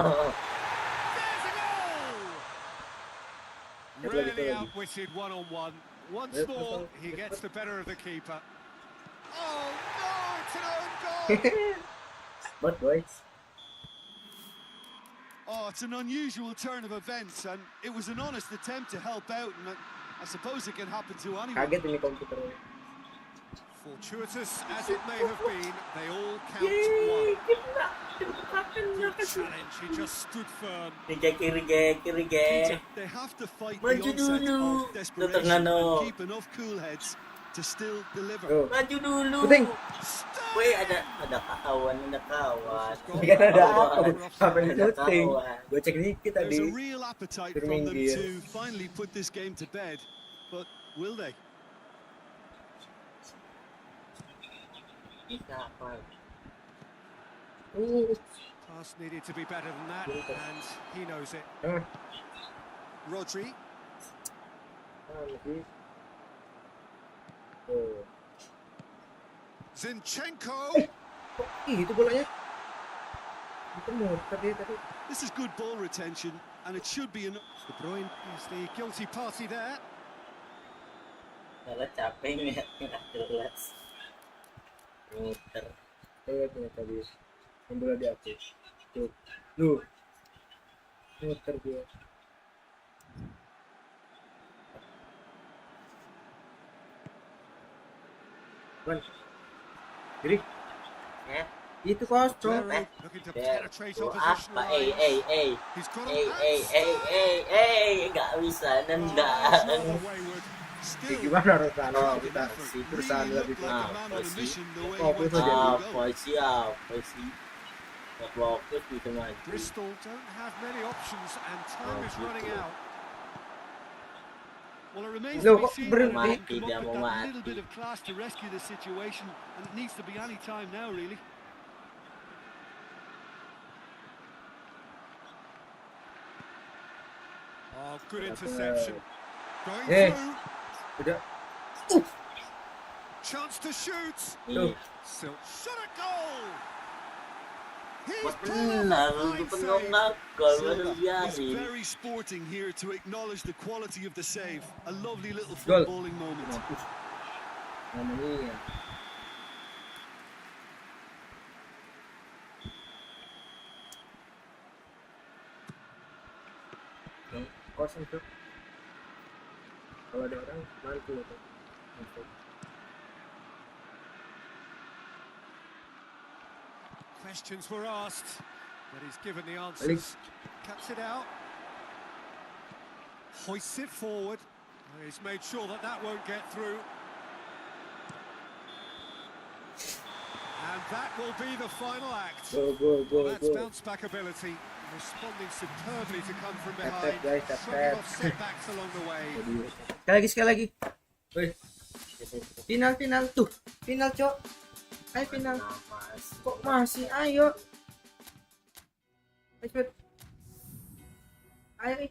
There's a goal. Really outwitted one-on-one. Once Yes, more, yes, he yes, gets yes. the better of the keeper. Oh no, it's an own goal. But boys, Oh, it's an unusual turn of events, and it was an honest attempt to help out, and I suppose it can happen to anyone. kaget ini komputernya. Fortuitous as it may have been, they all count one. Good challenge, he just stood firm. Kiri. They have to fight the Maju onset dulu. of desperation Tengah-no. and keep enough cool heads to still deliver. Tuh, Maju dulu. Puting. Wih, ada kawan. Dia kan ada apa? Apa yang Ada syuting? kawan. Gue cek dikit There's a tadi. real appetite from them Berminggir. to finally put this game to bed, but will they? Siapa? Pass needed to be better than that, and he knows it. Ah, Rodri, lagi. Tuh. Zinchenko. Ih, itu bolanya. Itu muter dia tadi. This is good ball retention, and it should be enough. De Bruyne is the guilty party there. Salah capek nggak jelas. Muter. Lihat nih tadi. Yang bola di atas. Tuh. Tuh. Muter dia. Wan. Jadi, Ya. itu kosong. Guerrero looking to penetrate opposition Apa? lines. He's got a pass. Nggak bisa nendang. Rather wayward. Still, Gimana Rosano crowded kita effort. si Really perusahaan looked lebih like a Ah, man on a pasti. mission the way he Fokus went for aja. the goal. Apa sih? Gak fokus bisa maju. Bristol don't have many options and time is running out. Well, it remains Loh, to be kok seen berhenti? whether they can Mati, come dia up with mau that little mati. bit of class to rescue the situation, and it needs to be any time now, really. Oh, good interception. Going Eh. through. Udah. Chance to shoot. Tuh. Still shot a goal. He's Wah pulled off benar, a itu fine penyong save. nakal, Silva baru was biarin. very sporting here to acknowledge the quality of the save. A lovely little Goal. footballing moment. Mampus. Namanya. Kosong tuh. Kalau ada orang mantul tuh. Masuk. Questions were asked, but he's given the answers. Cuts it out. Hoists it forward. He's made sure that that won't get through. And that will be the final act. Go, go, go, That's go. bounce back ability, responding superbly to come from Tap, behind, tap, guys, tap, shrugging tap. off setbacks along the way. Sekali lagi. Woi. Final, final tuh. Final, Cok. Ayo final. Kok masih? Ayo. Cepet. Ayo.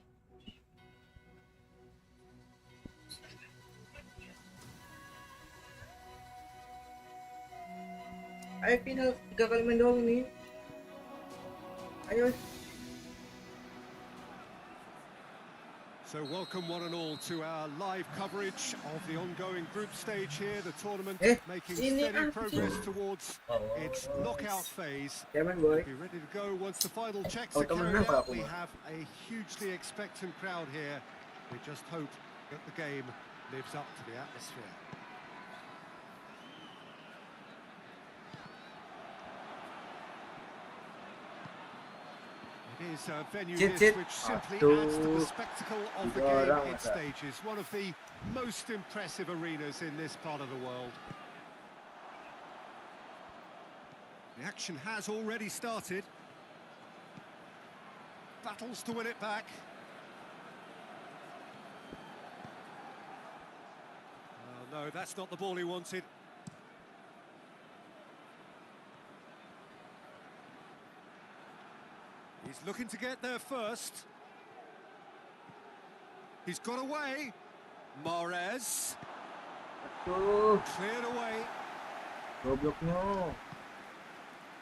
Ayo final 3 kali main doang ini. Ayo. So welcome one and all to our live coverage of the ongoing group stage here, the tournament making steady progress towards its knockout phase. Jaman boy. Be ready to go once the final checks are carried out. We have a hugely expectant crowd here. We just hope that the game lives up to the atmosphere. It is a venue this which simply adds to the spectacle of the game it stages. One of the most impressive arenas in this part of the world. The action has already started. Battles to win it back. Oh, no, that's not the ball he wanted. He's looking to get there first. He's got away. Mahrez. Cleared away. Gobloknya.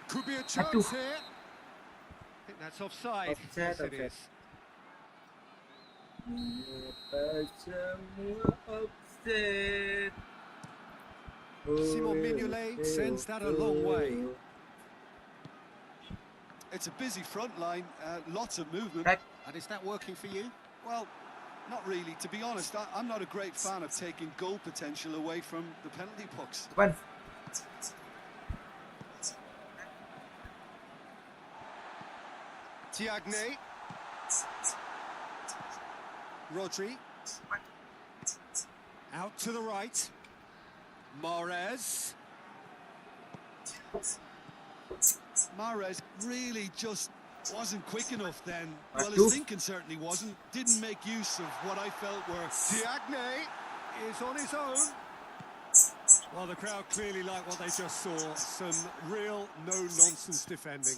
Could be a chance here. I think that's offside. Yes, it is. Simon Mignolet sends that a long way. It's a busy front line, lots of movement. And is that working for you? Well, not really. To be honest, I'm not a great fan of taking goal potential away from the penalty box. Depan. Tiagne. Rodri. Out to the right. Mahrez. Mahrez really just wasn't quick enough then. Well, his thinking certainly wasn't. Didn't make use of what I felt were... Tiagne is on his own. Well, the crowd clearly like what they just saw. Some real no-nonsense defending.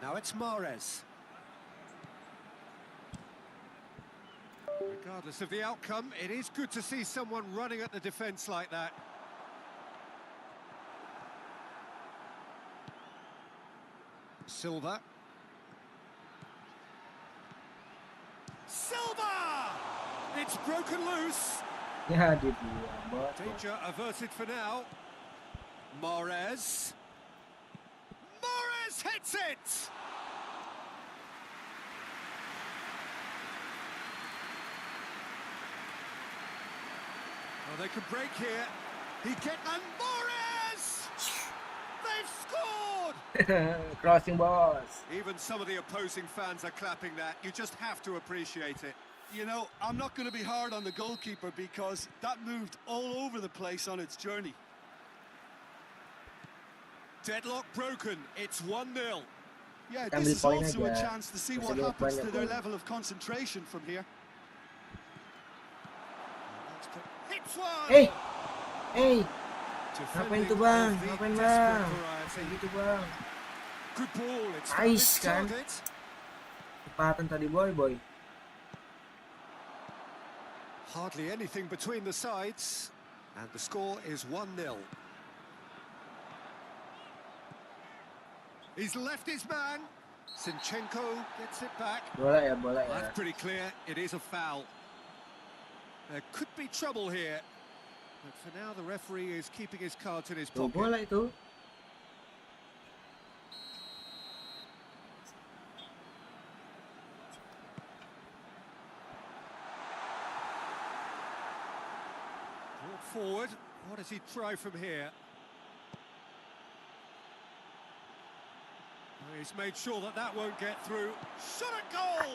Now it's Mahrez. Regardless of the outcome, it is good to see someone running at the defence like that. Silva. Silva! It's broken loose. Ya, dibuang. Danger averted for now. Mahrez. Mahrez hits it! Well, they could break here. He get and Mahrez! They've scored! Crossing boss. Even some of the opposing fans are clapping that. You just have to appreciate it. You know, I'm not going to be hard on the goalkeeper because that moved all over the place on its journey. Deadlock broken. It's 1-0. Yeah, Ambil this is poin also a aja. chance to see Masih what banyak happens to their gol. level of concentration from here. Hits one. Hey, ngapain Defending tuh bang? of the Ngapain desperate bang? variety. Kayak gitu bang. Good ball. It's found Nice, its kan? target. Cepatan tadi boy. Hardly anything between the sides, and the score is 1-0. He's left his man. Zinchenko gets it back. Bola ya. That's pretty clear. It is a foul. There could be trouble here, but for now the referee is keeping his cards in his Tuh pocket. bola itu. Brought forward. What does he try from here? Oh, he's made sure that that won't get through. Shot at goal!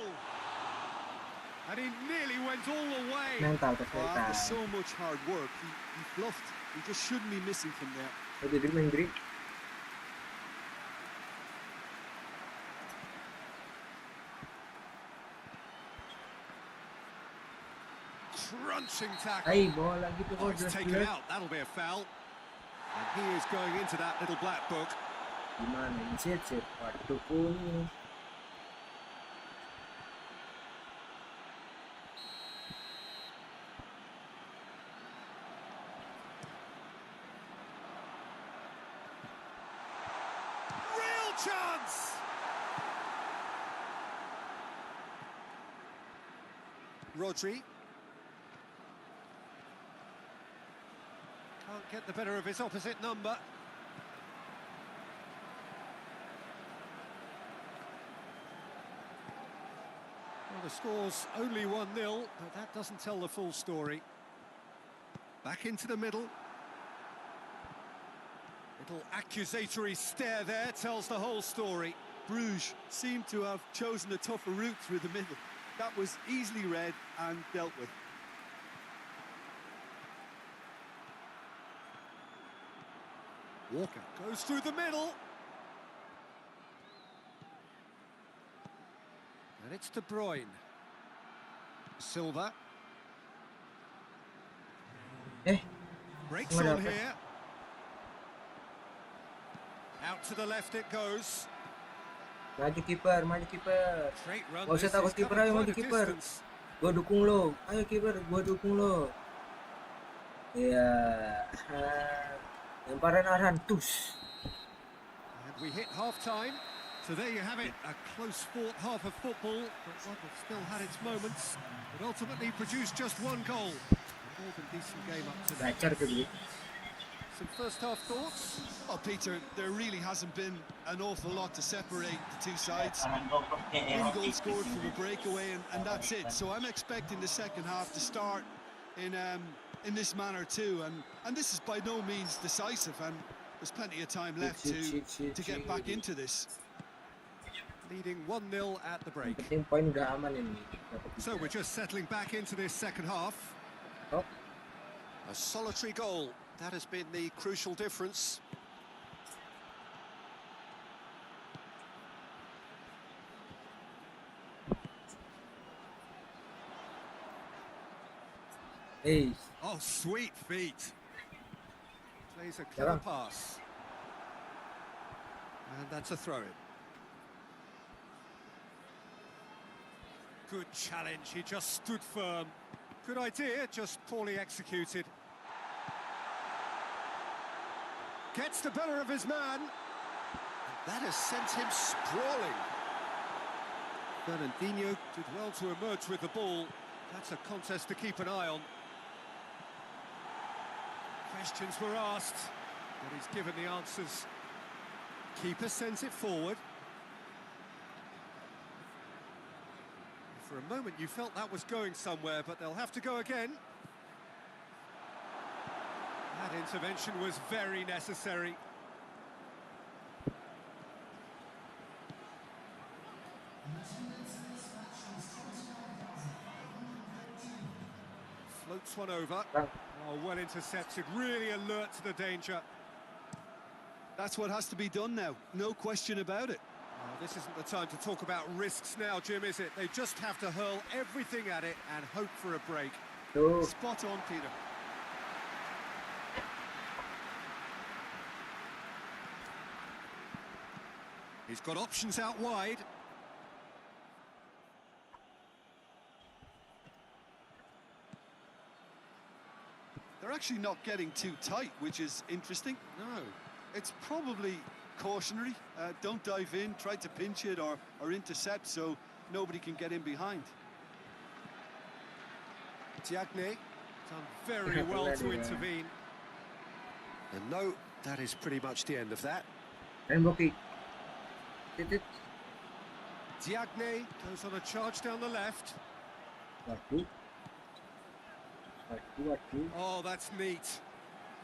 And he nearly went all the way. Mental. After so much hard work, he bluffed. He just shouldn't be missing from there. Udah main grip. Crunching tackle. Ay, bola gitu Oh, kok. it's taken out. That'll be a foul. And he is going into that little black book. Gimana ini sit. Waduh pun. Real chance! Rodri. Can't get the better of his opposite number. Well, the score's only 1-0, but that doesn't tell the full story. Back into the middle. Little accusatory stare there tells the whole story. Bruges seemed to have chosen a tougher route through the middle. That was easily read and dealt with. Walker goes through the middle. And it's De Bruyne. Silva. Breaks nggak on dapet. here. Out to the left it goes. Maju kiper. Great run. Gak usah This takut is kiper, covering ayo quite maju a kiper. distance. Gue dukung lo. Ayo kiper, gue dukung lo. Ya. Lemparan Arhan. Tus. And we hit half-time. So there you have it, a close-fought half of football, but one that still had its moments, but ultimately produced just one goal. A more than decent game up to now. Gacor tuh dia. Some first-half thoughts? Oh, Peter, there really hasn't been an awful lot to separate the two sides. One goal scored from a breakaway, and that's it. So I'm expecting the second half to start in this manner too. And this is by no means decisive, and there's plenty of time left to get back into this. Leading 1-0 at the break. Penting poin udah aman ini. So we're just settling back into this second half. Oh. A solitary goal, that has been the crucial difference. Hey, Oh, sweet feet. Plays a clever Yeah. pass. And that's a throw-in. Good challenge, he just stood firm. Good idea, just poorly executed. Gets the better of his man. And that has sent him sprawling. Fernandinho did well to emerge with the ball. That's a contest to keep an eye on. Questions were asked, but he's given the answers. Keeper sends it forward. For a moment you felt that was going somewhere, but they'll have to go again. That intervention was very necessary. Floats one over. Bang. Oh, well intercepted. Really alert to the danger. That's what has to be done now. No question about it. Oh, this isn't the time to talk about risks now, Jim, is it? They just have to hurl everything at it and hope for a break. Tuh. Spot on, Peter. He's got options out wide. They're actually not getting too tight, which is interesting. No. It's probably cautionary. Don't dive in, try to pinch it or intercept so nobody can get in behind. Diagne done very well to intervene. And no, that is pretty much the end of that. Rainbow kick. Titit. Diagne goes on a charge down the left. Waduh. Waduh. Oh, that's neat.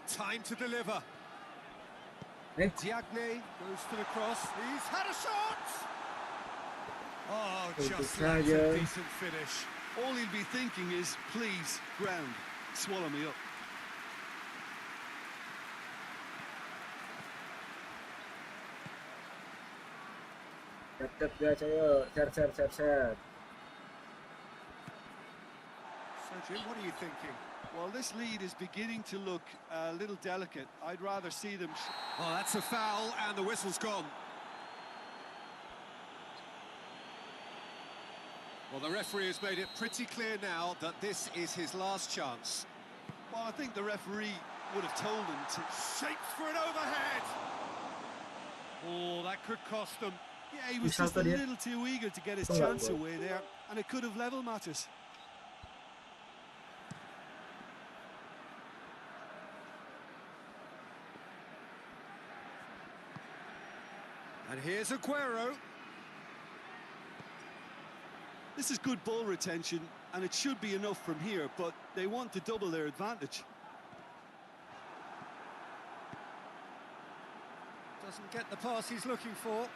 Time to deliver. Diagne goes for the cross. He's had a shot! Oh, just like a decent finish. All he'll be thinking is, please, ground, swallow me up. Tap guys, ayo. Share. So, Jim, what are you thinking? Well, this lead is beginning to look a little delicate. I'd rather see them... Oh, that's a foul, and the whistle's gone. Well, the referee has made it pretty clear now that this is his last chance. Well, I think the referee would have told him to... Shapes for an overhead! Oh, that could cost them. Yeah, he was just a little too eager to get his chance away there, and it could have level matters. And here's Aguero. This is good ball retention, and it should be enough from here, but they want to double their advantage. Doesn't get the pass he's looking for.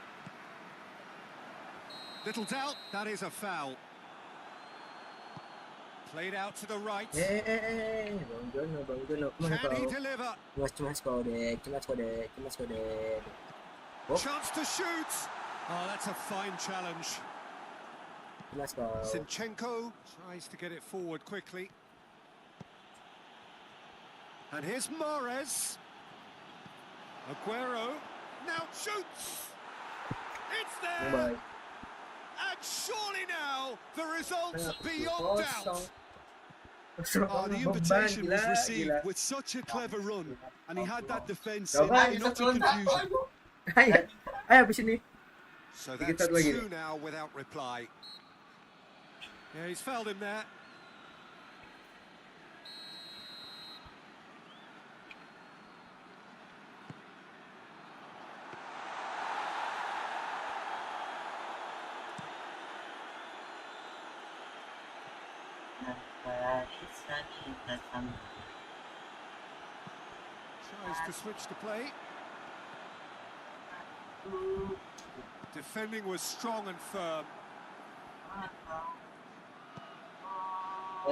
Little doubt, that is a foul. Played out to the right. Bang Jono. Can he deliver? Cuma skodek. Chance to shoot. Oh, that's a fine challenge. Cuma skor. Zinchenko tries to get it forward quickly. And here's Mahrez. Aguero now shoots. It's there. Bye. And surely now the result's beyond doubt. The invitation was received with such a clever run, and he had that defence in Coba. utter confusion. Ayo, habis ini. So Dikit that's satu lagi. two now without reply. Yeah, he's fouled him there. Tries to switch the play. Defending was strong and firm.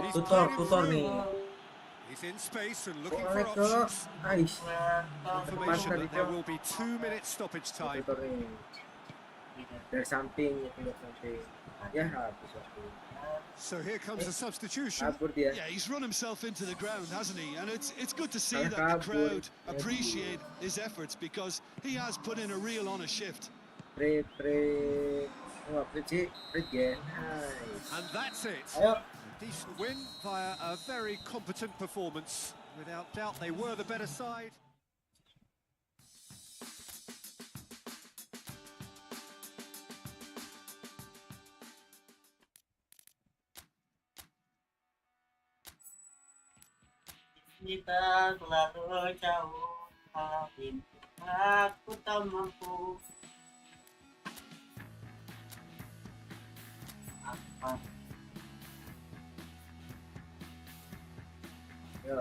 He's Tutor playing nih. through. He's in space and looking for Boleh Cok. options. Ais. Confirmation Depan that tadi, there Cok. will be 2 minutes stoppage time. Tutor nih. Dari samping, dari samping. Ya habis waktu. So here comes the substitution. Kabur dia. Yeah, he's run himself into the ground, hasn't he? And it's good to see Malah that the kabur. crowd appreciate his efforts because he has put in a real honest shift. Prit. Wah, Prit ya. Nice. And that's it. Ayo. Decent win via a very competent performance. Without doubt, they were the better side. Kita selalu jauh, tapi aku tak mampu. Apa? Yo.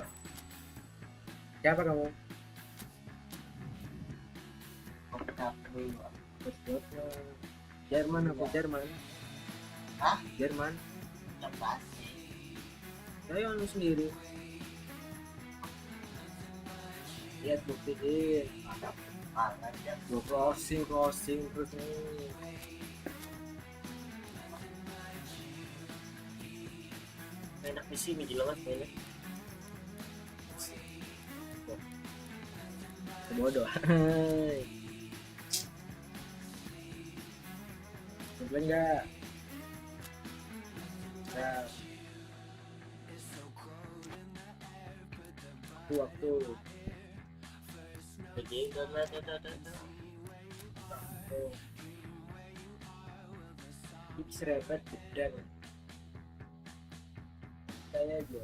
Siapa kamu? Bos-bosnya. Jerman apa Jerman? Hah? Jerman. Udah pasti. Saya anu sendiri. Lihat buktiin. Gue crossing terus nih. Enak di sini jelas mainnya. Bodoh. Coba enggak? Nah. Waktu. Jadi Tips repet dan saya aja.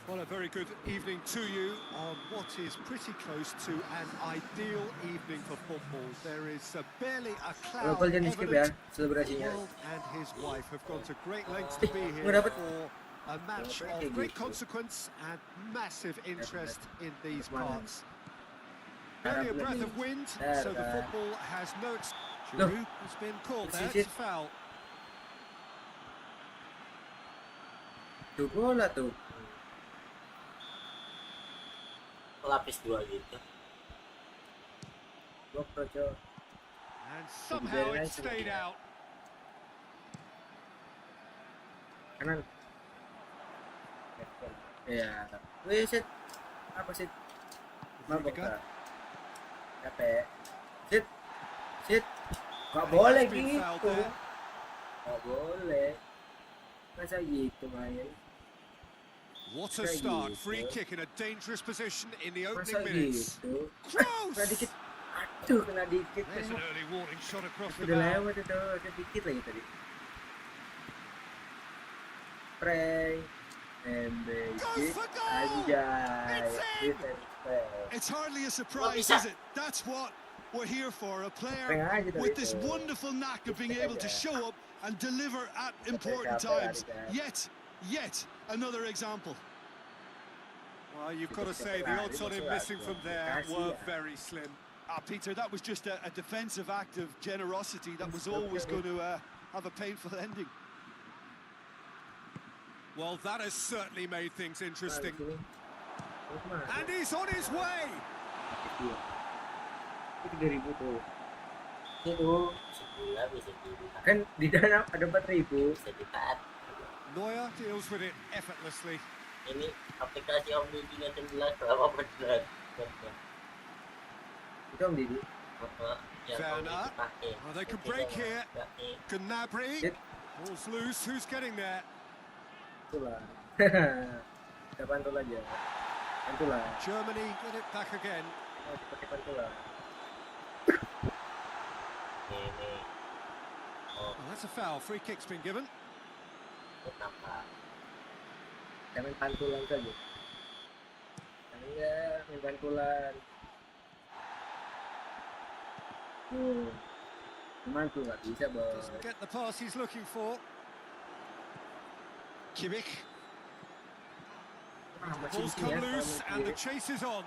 Well, a very good evening to you on what is pretty close to an ideal evening for football. There is barely a Kalau cloud gol jangan skip ya evident. selebrasinya. World and his wife have gone to great lengths to be here for a match of great consequence and massive interest in these parts. Barely a breath of wind, so the football has no... Giroud has been called there, it's a foul. Tuh bola tuh. pelapis 2 gitu. Blok Projo. And somehow it stayed out. Kanan. Ya. Wih, sit. Apa sit? Mabok Rudiger. tak? Capek. Sit. Sit. Gak boleh Has been gitu. fouled there. Gak boleh. Masa gitu main? What a start. Free kick in a dangerous position in the Masa opening minutes. gitu? Close! Kena dikit. Aduh, kena dikit. There's an early warning shot across the Udah bow. lewat itu, ada dikit lagi tadi. Prank. MBG. Anjay. It's hardly a surprise, bisa. is it? That's what we're here for. A Prank player aja tadi with this tuh. wonderful knack of being able to show up and deliver at important times. Yet another example. Well, you've got to say the odds on him missing from there were very slim. Peter, that was just a defensive act of generosity that was always going to have a painful ending. Well, that has certainly made things interesting. And he's on his way. Itu 3.000 tuh. Itu Sebulan bisa ditahan. kan di dalam ada 4.000. Bisa ditahan. Neuer deals with it effortlessly. Ini aplikasi Om Didi ngatain jelas berapa benar. Itu Om Didi. Yang Om Didi Werner. pakai. Oh, they can break here. Gnabry. Shit. Ball's loose. Who's getting there? Itulah. Kita pantul aja. Pantulan. Germany get it back again. Pakai pantulan. Ini. Oh, Well, that's a foul. Free kick's been given. kenapa? Jangan pantulan saja. Jangan main pantulan. Mantul nggak bisa, Bos. Doesn't get the pass he's looking for. Kimmich. Ball's come loose and the chase is on.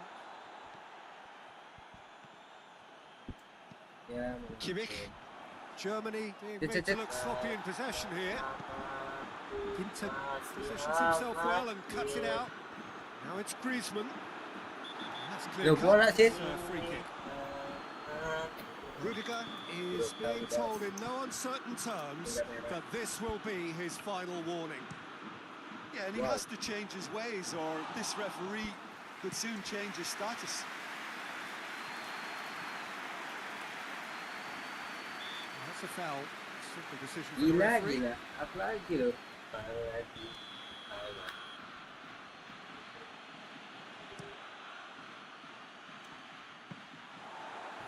Ya, Kimmich. Germany being made to look sloppy in possession here. Ginter positions himself well and cuts it out. Now it's Griezmann. That's clear Yo, bola, cut. Sid. It's a free kick. Rudiger is being told in no uncertain terms that this will be his final warning. Yeah, and he has to change his ways, or this referee could soon change his status. That's a foul. Simple decision for the gila, referee. gila. Apa lagi loh? Baru lagi. Ayo.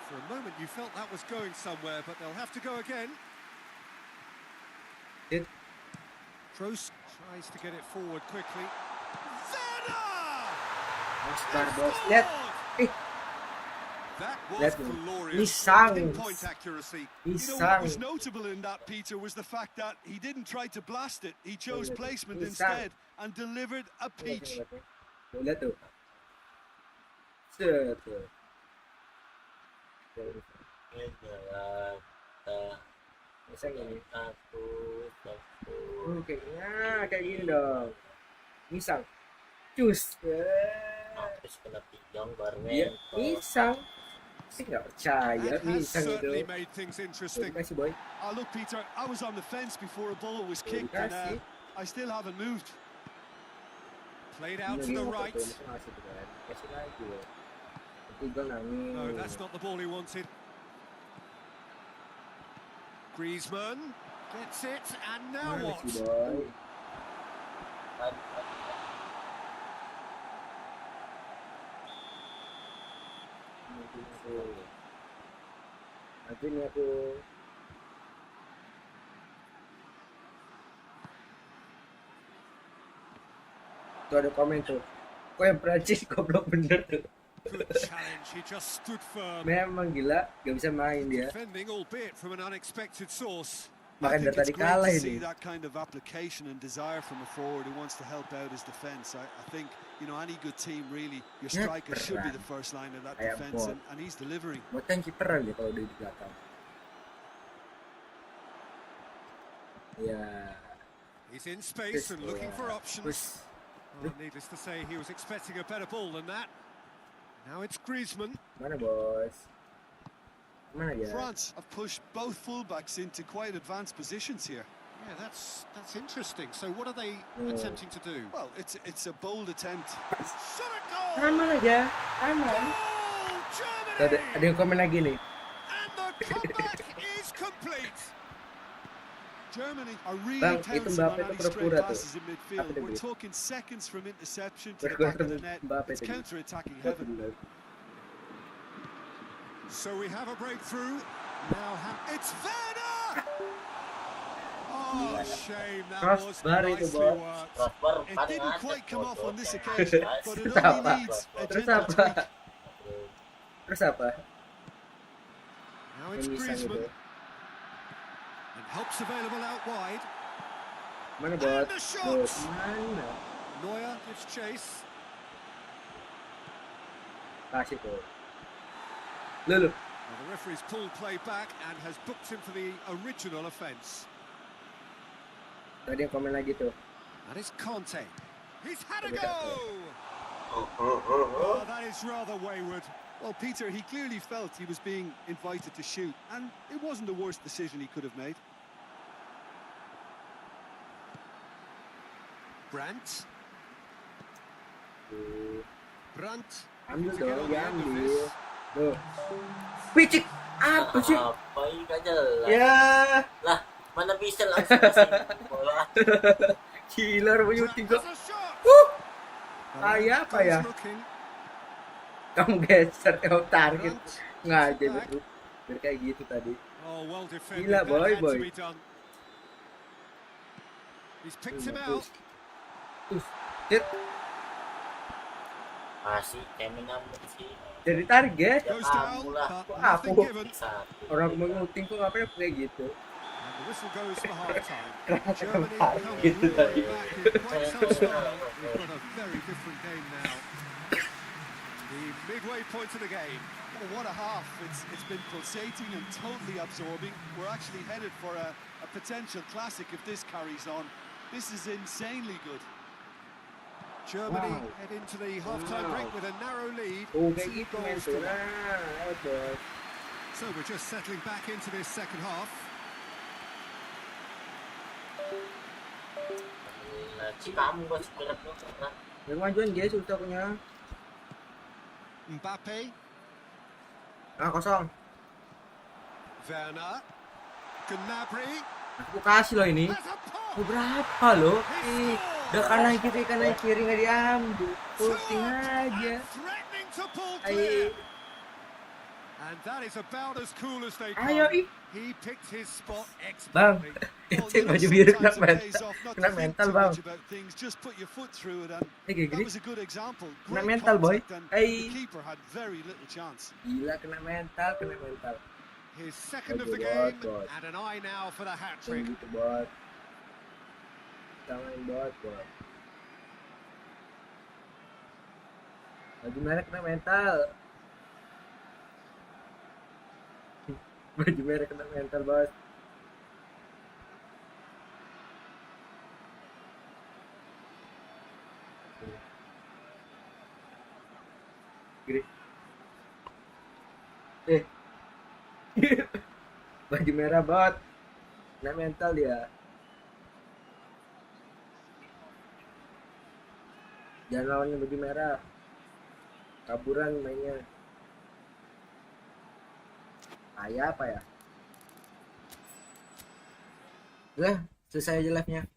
For a moment you felt that was going somewhere, but they'll have to go again. Shit. Kroos tries to get it forward quickly. Oscar, Bos. Lihat. Eh, That was lihat tuh. glorious. Pinpoint accuracy. He You know what was sang. notable in that, Peter, was the fact that he didn't try to blast it. He chose placement He instead and delivered a peach. Tuh, lihat tuh. Set tuh. Bisa nggak nih? Satu. Kayaknya kayak gini dong. Misang. Cus. Habis kena pijang baru Iya, mentok. misang. Saya nggak percaya That has misang itu. certainly made things interesting. Kasih boy. Look, Peter, I was on the fence before a ball was kicked, and Kasih. I still haven't moved. Played out to the right. Kasih lagi loh. Nanti gue nangis. No, that's not the ball he wanted. Griezmann gets it, and now Mana what? sih boy? Nanti nih aku. Tuh ada komen tuh. Kok yang Prancis goblok bener tuh. Good challenge, he just stood firm. Memang gila, gak bisa main dia. Defending, albeit from an unexpected source. Makan dari tadi kalah to ini. see that kind of application and desire from a forward who wants to help out his defence. I think, you know, any good team really, your striker should be the first line of that defence, and he's delivering. Buat yang kiper aja kalau udah di belakang. Ya. He's in space and looking for options. Well, needless to say, he was expecting a better ball than that. Now it's Griezmann. Mana bos? Mana ya? France have pushed both fullbacks into quite advanced positions here. Yeah, that's interesting. So what are they attempting to do? Well, it's a bold attempt. Aman aja, aman. Ada yang komen lagi nih. And the comeback is complete. Germany are really Bang, itu pouncing Mbappe on any tuh stray pura-pura tuh. passes in midfield. Apa dia We're bilang? talking seconds from interception to the Pura-pura back of the net. Mbappe It's tadi. counter-attacking heaven. So we have a breakthrough. Now it's Werner! Oh, shame. That was Crossbar itu, nicely Bos. worked. Crossbar It paling didn't ada quite come off on this bodoh. occasion, but it only needs a Terus gentle apa? tweak. Terus apa? Now it's Yang misang Griezmann. itu. And help's available out wide. Mana bos? And the shot! Bos, mana? Neuer gives chase. Kasih tuh. Lulu. Well, the referee's pulled play back and has booked him for the original offence. Tadi yang komen lagi tuh. And it's Conte. He's had a Tapi go! tak Oh, that is rather wayward. Well, Peter, he clearly felt he was being invited to shoot, and it wasn't the worst decision he could have made. Brandt. Brandt. Ambil to get dong, on the ya end of ambil. this. Tuh. Picik. Apa sih? Apa ini gak jelas? Ya. Lah, mana bisa langsung kasih bola? Gila, rupanya tiga. Has a shot. Ayah apa ya? Goes looking. Kamu geser ke target. Brandt. Ngaja betul. Biar kayak gitu tadi. Oh, well defended. Gila, That boy, had boy. to be done. He's picked him out. Tit, Masih kayak ngamuk sih. jadi target. Ya Goes down, kamu lah. but Apa? nothing given. Satu. Orang mau nguting kok ngapain kayak gitu. And the whistle goes for half-time. Kenapa Germany kamu come gitu roaring tadi? back in quite some style. We've got a very different game now. The midway point of the game. Oh, what a half. It's been pulsating and totally absorbing. We're actually headed for a potential classic if this carries on. This is insanely good. Germany Wow. head into the half-time break with a narrow lead. Oh, kayak 2 gitu men goals tuh. to 1. Nah, bos. So we're just settling back into this second half. Kamu bos berat banget. Yang majuan guys, susah punya. Mbappe, Ah, kosong. Werner, Gnabry. Aku kasih loh ini. There's a pop. Berapa loh? Udah kanan kiri nggak diambil. Puting aja. Threatening to pull Ayo, clear. And that is about as cool as they ayo, come. ih. He picked his spot Bang, expertly. itu yang baju biru kena sometimes it pays mental. off not Kena to think mental too bang. much about things, just put your foot through it, and Kayak that gini. was a good example. Kena Great mental, boy. contact, and Hey. the keeper had very little chance. Gila kena mental. His second of the Aduh, game, bot. and an eye now for the Yang hat-trick. gitu bot. Jangan bot. Baju merah kena mental. Baju merah kena mental, Bos. Gini. Baju merah, Bot. Kena mental dia. Jangan lawannya baju merah. Kaburan mainnya. Kayak apa ya? Udah, selesai aja live-nya.